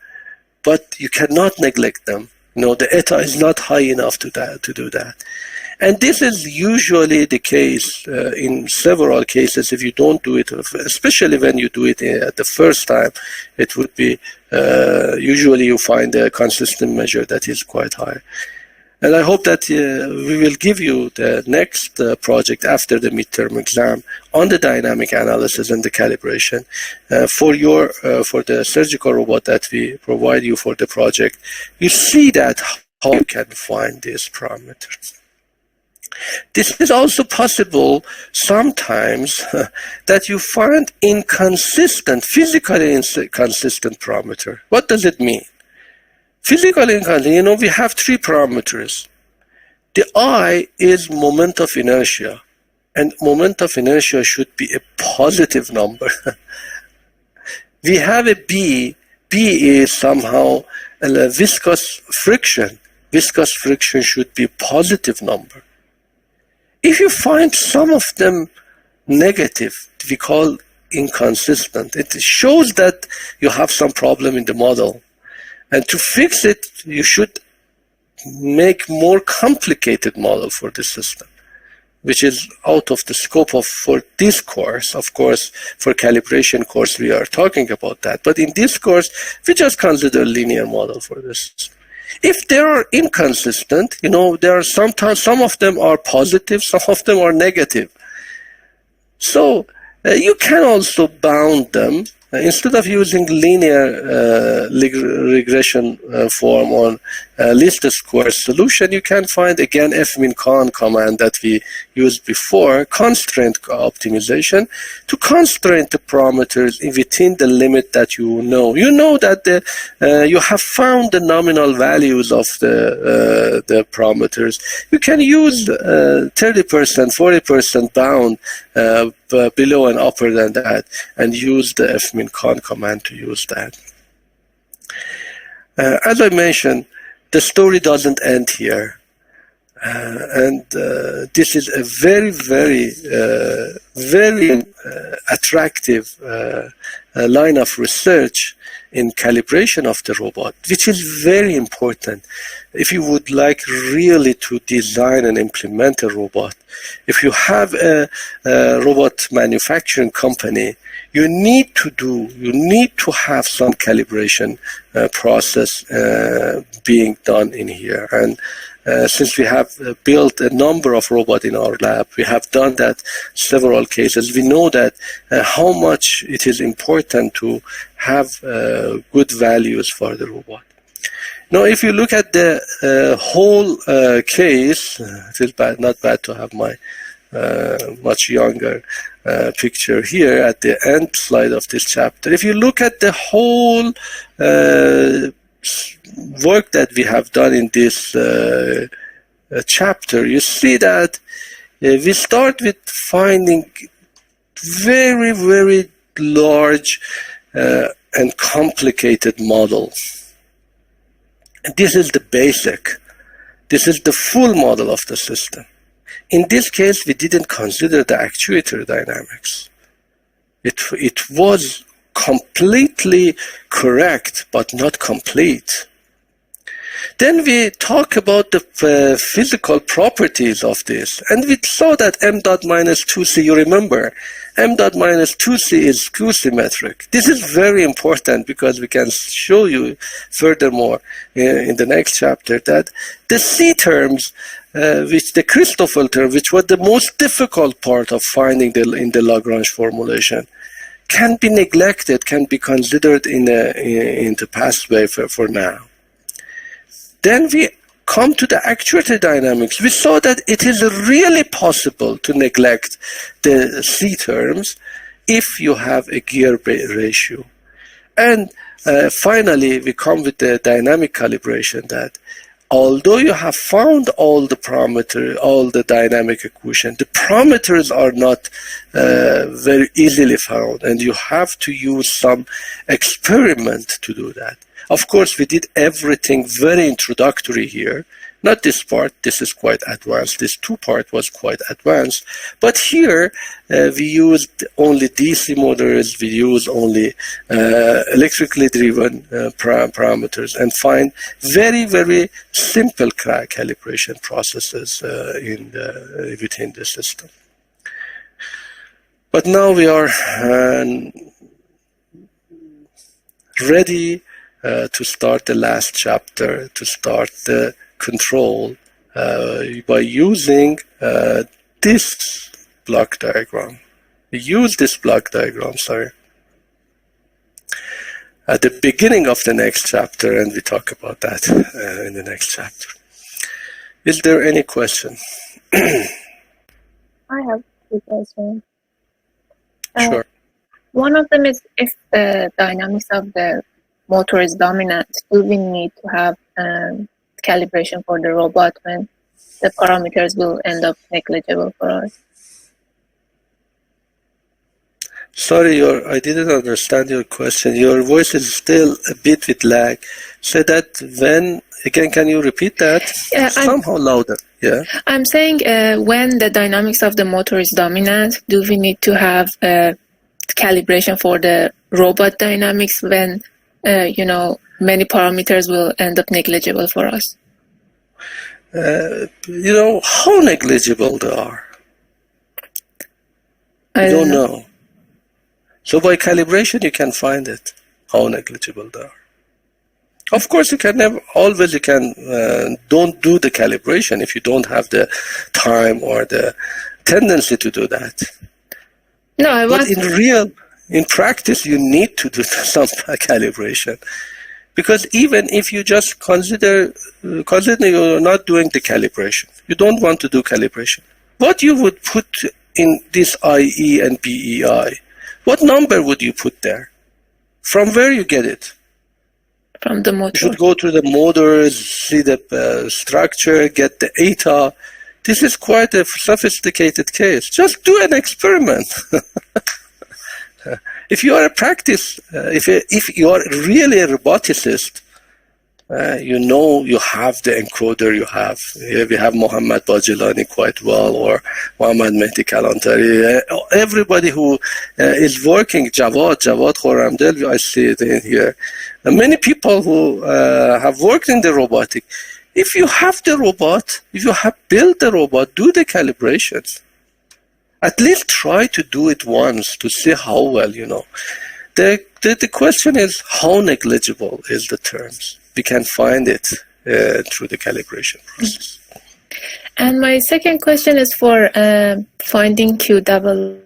Speaker 1: but you cannot neglect them. The eta is not high enough to do that. And this is usually the case in several cases. If you don't do it, especially when you do it at the first time, it would be, usually you find a consistent measure that is quite high. And I hope that we will give you the next project after the midterm exam on the dynamic analysis and the calibration for the surgical robot that we provide you for the project. You see that how you can find these parameters. This is also possible sometimes that you find physically inconsistent parameter. What does it mean? Physically inconsistent, we have three parameters. The I is moment of inertia, and moment of inertia should be a positive number. We have a B. B is somehow a viscous friction. Viscous friction should be a positive number. If you find some of them negative, we call inconsistent. It shows that you have some problem in the model. And to fix it, you should make more complicated model for the system, which is out of the scope for this course. Of course, for calibration course, we are talking about that. But in this course, we just consider linear model for this. If they are inconsistent, there are sometimes some of them are positive, some of them are negative. So you can also bound them. Instead of using linear regression form on least square solution, you can find again fmin-con command that we used before, constraint optimization, to constrain the parameters within the limit that you know. You know that you have found the nominal values of the parameters. You can use 30%, 40% bound below and upper than that, and use the fmin-con command to use that. As I mentioned, the story doesn't end here. And this is a very, very, very attractive line of research in calibration of the robot, which is very important. If you would like really to design and implement a robot, if you have a robot manufacturing company, you need to have some calibration process being done in here. And since we have built a number of robots in our lab, we have done that several cases. We know that how much it is important to have good values for the robot. Now, if you look at the whole case, it is not bad to have my much younger picture here at the end slide of this chapter. If you look at the whole work that we have done in this chapter, you see that we start with finding very, very large and complicated models. And this is the basic. This is the full model of the system. In this case, we didn't consider the actuator dynamics. It was completely correct, but not complete. Then we talk about the physical properties of this, and we saw that m dot minus 2c, you remember, m dot minus 2c is skew-symmetric. This is very important because we can show you furthermore in the next chapter that the c terms, which the Christoffel term, which was the most difficult part of finding in the Lagrange formulation, can be neglected, can be considered in the pathway for now. Then we come to the actuator dynamics. We saw that it is really possible to neglect the C terms if you have a gear ratio. And finally, we come with the dynamic calibration that although you have found all the parameters, all the dynamic equation, the parameters are not very easily found, and you have to use some experiment to do that. Of course, we did everything very introductory here. Not this part, this is quite advanced. This two-part was quite advanced. But here, we used only DC motors, we used only electrically driven parameters, and find very, very simple calibration processes within the system. But now we are ready to start the last chapter, to start the control by using this block diagram. We use this block diagram, at the beginning of the next chapter, and we talk about that in the next chapter. Is there any question?
Speaker 2: I have two questions.
Speaker 1: Sure.
Speaker 2: One of them is, if the dynamics of the motor is dominant, do we need to have calibration for the robot when the parameters will end up negligible for us?
Speaker 1: Sorry, I didn't understand your question. Your voice is still a bit with lag. So that when, again, can you repeat that? Somehow louder. Yeah.
Speaker 2: I'm saying when the dynamics of the motor is dominant, do we need to have calibration for the robot dynamics when, many parameters will end up negligible for us?
Speaker 1: How negligible they are? I don't know. So by calibration, you can find it, how negligible they are. Of course, you can don't do the calibration if you don't have the time or the tendency to do that.
Speaker 2: No,
Speaker 1: but in practice, you need to do some calibration. Because even if you just consider you're not doing the calibration, you don't want to do calibration, what you would put in this IE and BEI, what number would you put there? From where you get it?
Speaker 2: From the motor.
Speaker 1: You should go to the motors, see the structure, get the eta. This is quite a sophisticated case. Just do an experiment. If you are a practice, if you are really a roboticist, you have the encoder you have. We have Mohammad Bajilani quite well, or Mohammad Mehdi Kalantari. Everybody who is working, Jawad Khorramdel, I see it in here. Many people who have worked in the robotic. If you have the robot, if you have built the robot, do the calibrations. At least try to do it once to see how well, The question is, how negligible is the terms? We can find it through the calibration process.
Speaker 2: And my second question is for finding Q double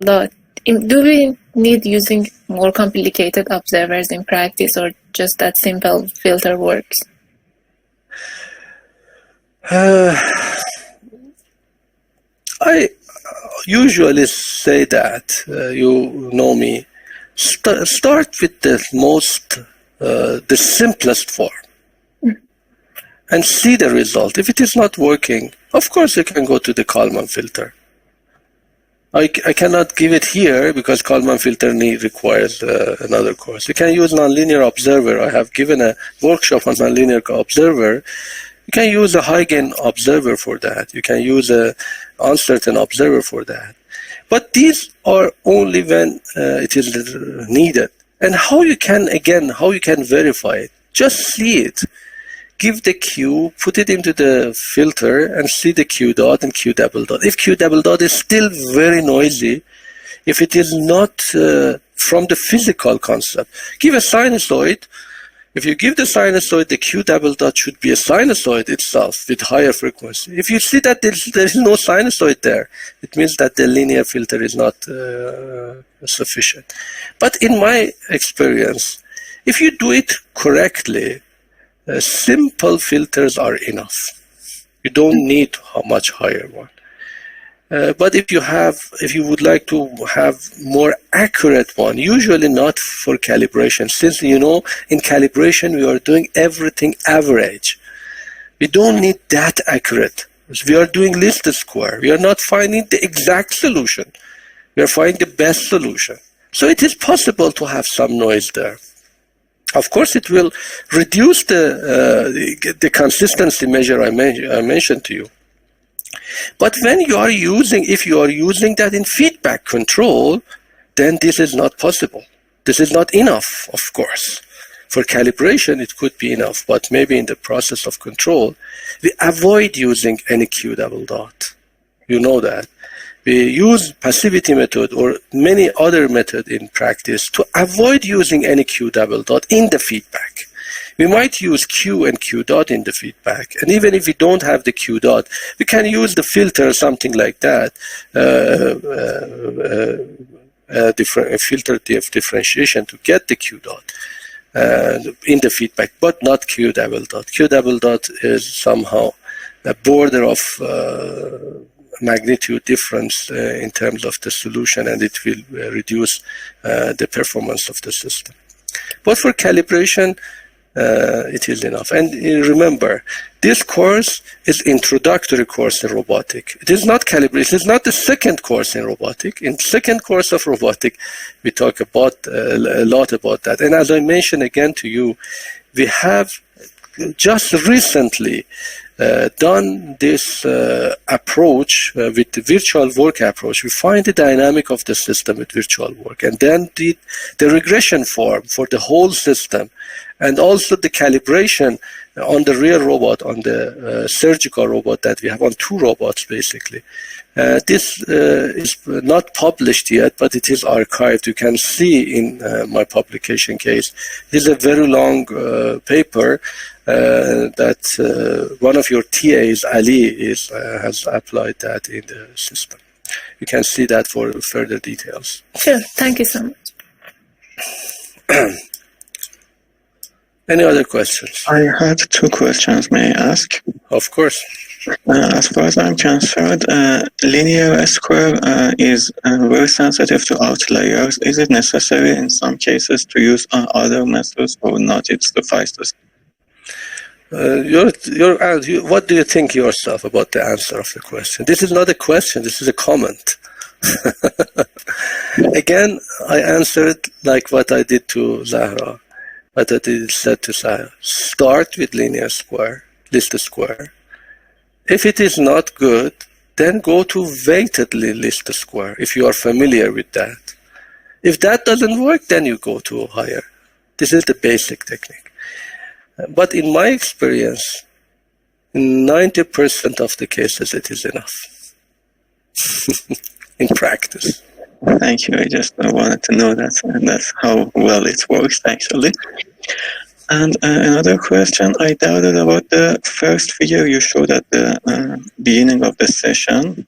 Speaker 2: dot. Do we need using more complicated observers in practice, or just that simple filter works?
Speaker 1: I usually say that, you know me, start with the simplest form and see the result. If it is not working, of course you can go to the Kalman filter. I cannot give it here because Kalman filter requires another course. You can use nonlinear observer. I have given a workshop on nonlinear observer. You can use a high-gain observer for that. You can use an uncertain observer for that. But these are only when it is needed. And how you can verify it? Just see it. Give the Q, put it into the filter, and see the Q dot and Q double dot. If Q double dot is still very noisy, if it is not from the physical concept, give a sinusoid. If you give the sinusoid, the Q double dot should be a sinusoid itself with higher frequency. If you see that there is no sinusoid there, it means that the linear filter is not sufficient. But in my experience, if you do it correctly, simple filters are enough. You don't need a much higher one. But if you would like to have more accurate one, usually not for calibration, since in calibration we are doing everything average. We don't need that accurate. We are doing least square. We are not finding the exact solution. We are finding the best solution. So it is possible to have some noise there. Of course, it will reduce the consistency measure I mentioned to you. But when if you are using that in feedback control, then this is not possible. This is not enough, of course. For calibration, it could be enough, but maybe in the process of control, we avoid using any Q double dot. You know that. We use passivity method or many other methods in practice to avoid using any Q double dot in the feedback. We might use Q and Q dot in the feedback. And even if we don't have the Q dot, we can use the filter or something like that, filter differentiation to get the Q dot in the feedback, but not Q double dot. Q double dot is somehow a border of magnitude difference in terms of the solution, and it will reduce the performance of the system. But for calibration, it is enough. And remember, this course is introductory course in robotic. It is not calibration. It is not the second course in robotic. In second course of robotic, we talk about a lot about that. And as I mentioned again to you, we have just recently done this approach with the virtual work approach. We find the dynamic of the system with virtual work, and then did the regression form for the whole system, and also the calibration on the real robot, on the surgical robot that we have, on 2 robots basically. This is not published yet, but it is archived. You can see in my publication case. This is a very long paper that one of your TAs, Ali, has applied that in the system. You can see that for further details.
Speaker 2: Sure, thank you so much.
Speaker 1: Any other questions?
Speaker 3: I had 2 questions, may I ask?
Speaker 1: Of course.
Speaker 3: As far as I'm concerned, linear square is very sensitive to outliers. Is it necessary in some cases to use other methods, or not? It suffices.
Speaker 1: What do you think yourself about the answer of the question? This is not a question, this is a comment. Again, I answered like what I did to Zahra, what I said to Zahra. Start with linear square, least square. If it is not good, then go to weighted least square, if you are familiar with that. If that doesn't work, then you go to higher. This is the basic technique. But in my experience, in 90% of the cases, it is enough in practice.
Speaker 3: Thank you. I just wanted to know that, and that's how well it works, actually. And another question, I doubted about the first figure you showed at the beginning of the session,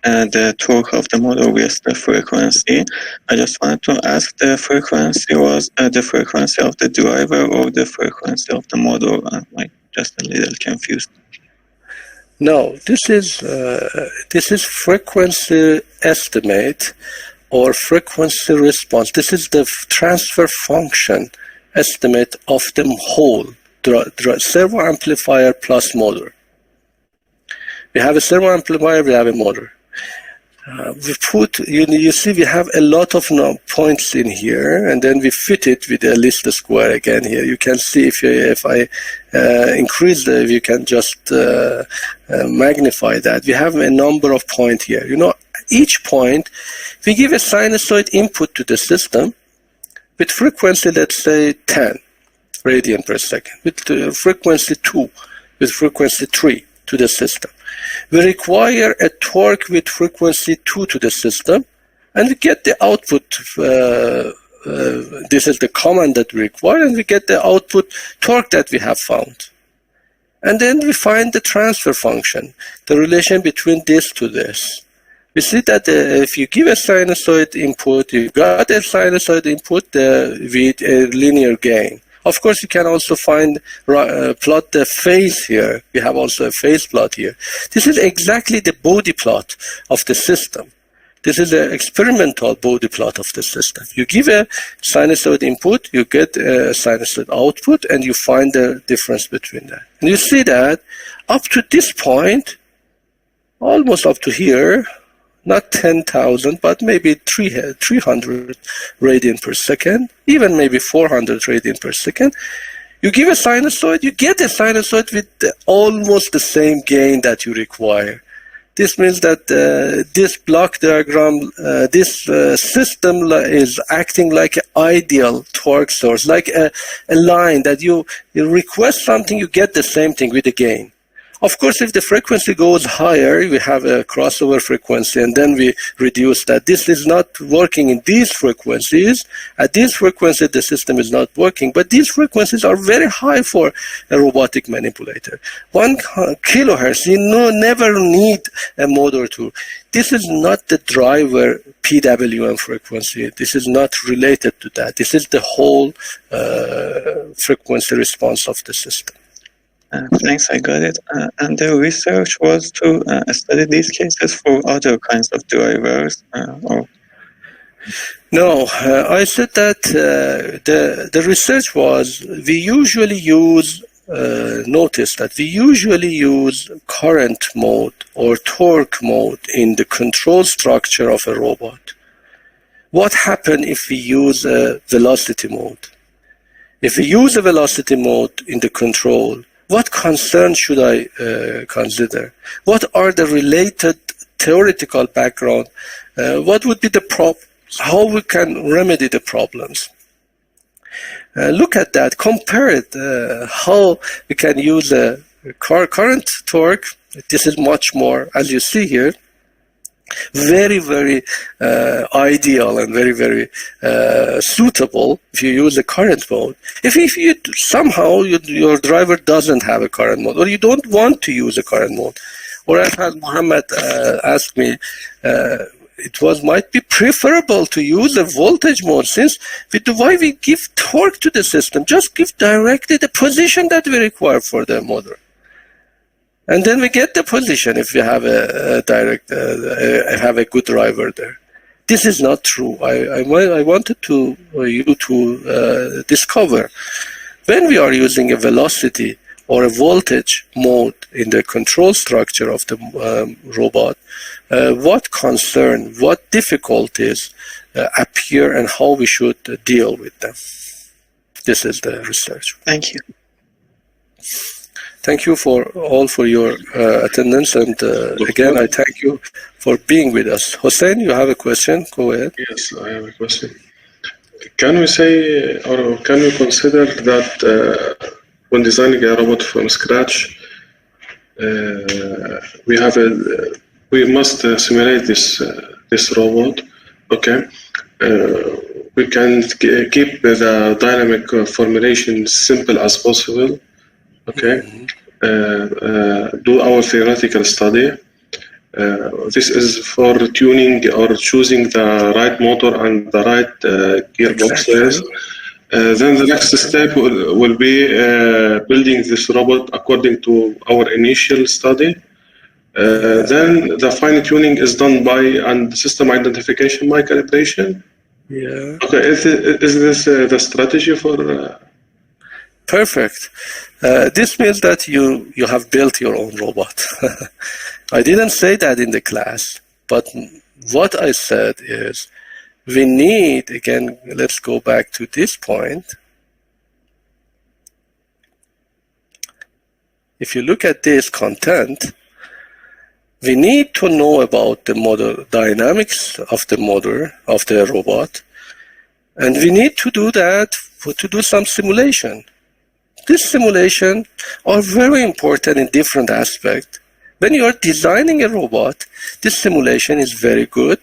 Speaker 3: the torque of the motor with the frequency. I just wanted to ask, the frequency was the frequency of the driver or the frequency of the motor? I'm just a little confused.
Speaker 1: No, this is frequency estimate or frequency response. This is the transfer function estimate of the whole servo amplifier plus motor. We have a servo amplifier, we have a motor. We put, you see, we have a lot of points in here, and then we fit it with a least square again here. You can see if I increase if you can just magnify that. We have a number of points here. Each point, we give a sinusoid input to the system with frequency, let's say 10 radian per second, with frequency 2, with frequency 3 to the system. We require a torque with frequency 2 to the system, and we get the output. This is the command that we require, and we get the output torque that we have found. And then we find the transfer function, the relation between this to this. We see that if you give a sinusoid input, you got a sinusoid input with a linear gain Of course, you can also plot the phase here. We have also a phase plot here. This is exactly the body plot of the system. This is an experimental body plot of the system. You give a sinusoid input, you get a sinusoid output, and you find the difference between that. And you see that up to this point, almost up to here, not 10,000, but maybe 300 radian per second, even maybe 400 radian per second. You give a sinusoid, you get a sinusoid with almost the same gain that you require. This means that this block diagram, this system is acting like an ideal torque source, like a line that you request something, you get the same thing with the gain. Of course, if the frequency goes higher, we have a crossover frequency, and then we reduce that. This is not working in these frequencies. At these frequencies, the system is not working, but these frequencies are very high for a robotic manipulator. 1 kilohertz, you never need a motor to. This is not the driver PWM frequency. This is not related to that. This is the whole frequency response of the system.
Speaker 3: Thanks, I got it. And the research was to study these cases for other kinds of drivers?
Speaker 1: No, I said that the research was, we usually use, notice that we usually use current mode or torque mode in the control structure of a robot. What happens if we use a velocity mode? If we use a velocity mode in the control, what concerns should I consider? What are the related theoretical background? What would be the how we can remedy the problems? Look at that, compare it, how we can use a current torque. This is much more, as you see here, very, very ideal and very, very suitable if you use a current mode. If you somehow your driver doesn't have a current mode, or you don't want to use a current mode, or as Muhammad asked me, might be preferable to use a voltage mode, since why we give torque to the system, just give directly the position that we require for the motor. And then we get the position if we have a good driver there. This is not true. I wanted you to discover when we are using a velocity or a voltage mode in the control structure of the robot, what concern, what difficulties appear, and how we should deal with them. This is the research.
Speaker 3: Thank you.
Speaker 1: Thank you for your attendance, and again, I thank you for being with us. Hossein, you have a question? Go ahead.
Speaker 4: Yes, I have a question. Can we say, or can we consider that when designing a robot from scratch, we must simulate this robot? Okay. We can keep the dynamic formulation simple as possible. Okay, do our theoretical study. This is for tuning or choosing the right motor and the right gearboxes. Then the next step will be building this robot according to our initial study. Then the fine tuning is done and system identification by calibration.
Speaker 1: Yeah.
Speaker 4: Okay, is this the strategy for?
Speaker 1: Perfect. This means that you have built your own robot. I didn't say that in the class, but what I said is we need, again, let's go back to this point. If you look at this content, we need to know about the motor dynamics of the motor of the robot, and we need to do that to do some simulation. This simulation are very important in different aspects. When you are designing a robot, this simulation is very good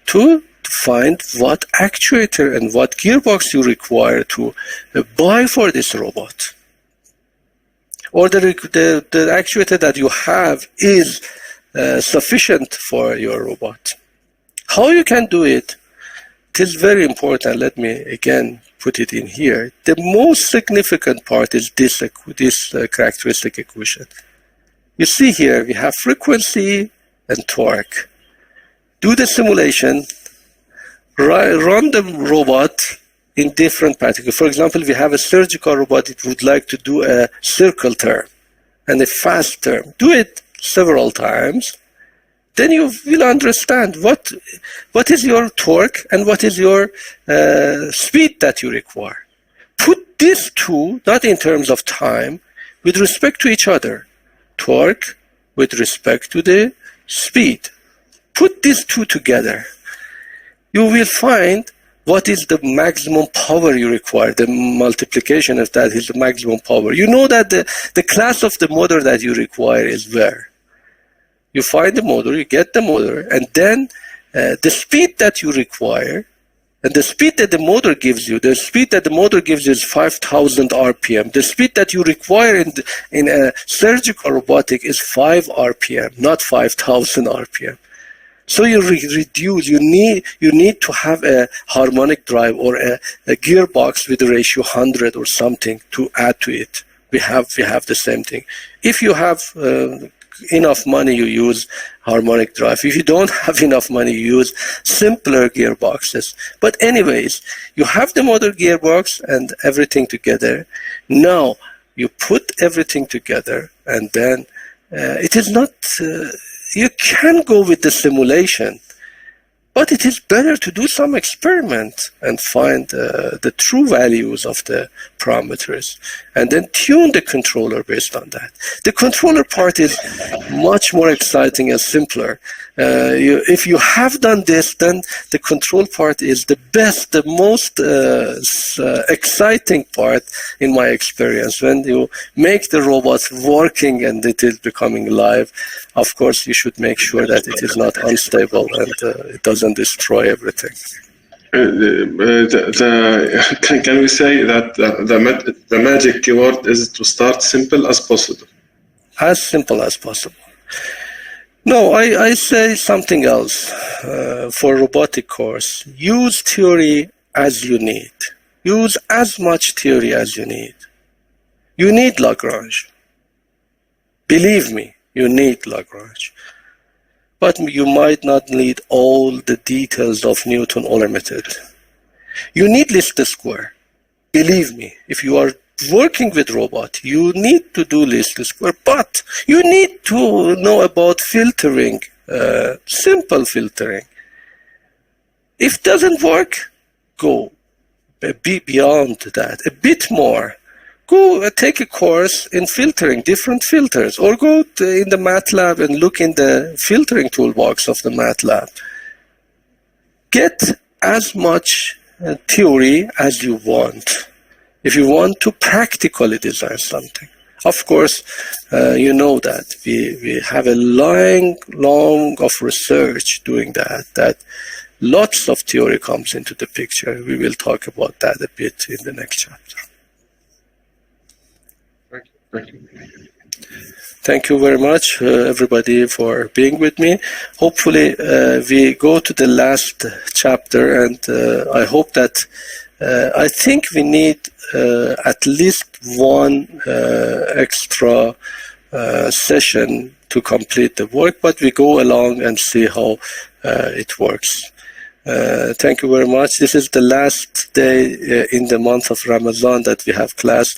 Speaker 1: to find what actuator and what gearbox you require to buy for this robot. Or the actuator that you have is sufficient for your robot. How you can do it? It is very important. Let me again put it in here. The most significant part is this characteristic equation. You see here, we have frequency and torque. Do the simulation, run the robot in different particles. For example, we have a surgical robot that would like to do a circle turn and a fast turn. Do it several times. Then you will understand what is your torque and what is your speed that you require. Put these two, not in terms of time, with respect to each other. Torque with respect to the speed. Put these two together. You will find what is the maximum power you require. The multiplication of that is the maximum power. You know that the class of the motor that you require is where. You find the motor, you get the motor, and then the speed that you require, and the speed that the motor gives you, is 5,000 RPM. The speed that you require in a surgical robotic is 5 RPM, not 5,000 RPM. So you reduce, you need to have a harmonic drive or a gearbox with a ratio 100 or something to add to it. We have the same thing. If you have enough money, you use harmonic drive. If you don't have enough money, you use simpler gearboxes. But anyways, you have the motor, gearbox, and everything together. Now you put everything together, and then it is not, you can go with the simulation, but it is better to do some experiment and find the true values of the parameters and then tune the controller based on that. The controller part is much more exciting and simpler. If you have done this, then the control part is the best, the most exciting part in my experience. When you make the robots working and it is becoming live, of course, you should make sure that it is not unstable and it doesn't destroy everything.
Speaker 4: Can we say that the magic keyword is to start simple as possible?
Speaker 1: As simple as possible. No, I say something else. For robotic course, use theory as you need. Use as much theory as you need. You need Lagrange. Believe me, you need Lagrange. But you might not need all the details of Newton-Euler method. You need least square. Believe me, if you are working with robot, you need to do least square, but you need to know about filtering, simple filtering. If it doesn't work, go be beyond that, a bit more. Go take a course in filtering, different filters, or go in the MATLAB and look in the filtering toolbox of the MATLAB. Get as much theory as you want if you want to practically design something. Of course, you know that we have a long of research doing that lots of theory comes into the picture. We will talk about that a bit in the next chapter.
Speaker 4: Thank you.
Speaker 1: Thank you very much, everybody, for being with me. Hopefully, we go to the last chapter, and I hope that I think we need at least one extra session to complete the work, but we go along and see how it works. Thank you very much. This is the last day in the month of Ramadan that we have class.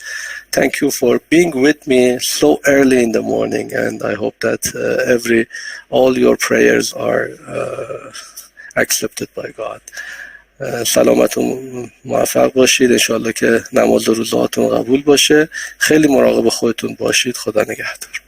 Speaker 1: Thank you for being with me so early in the morning, and I hope that all your prayers are accepted by God. سلامت و موفق باشید. انشالله که نماز و روزهاتون قبول باشه. خیلی مراقب خودتون باشید. خدا نگهدار.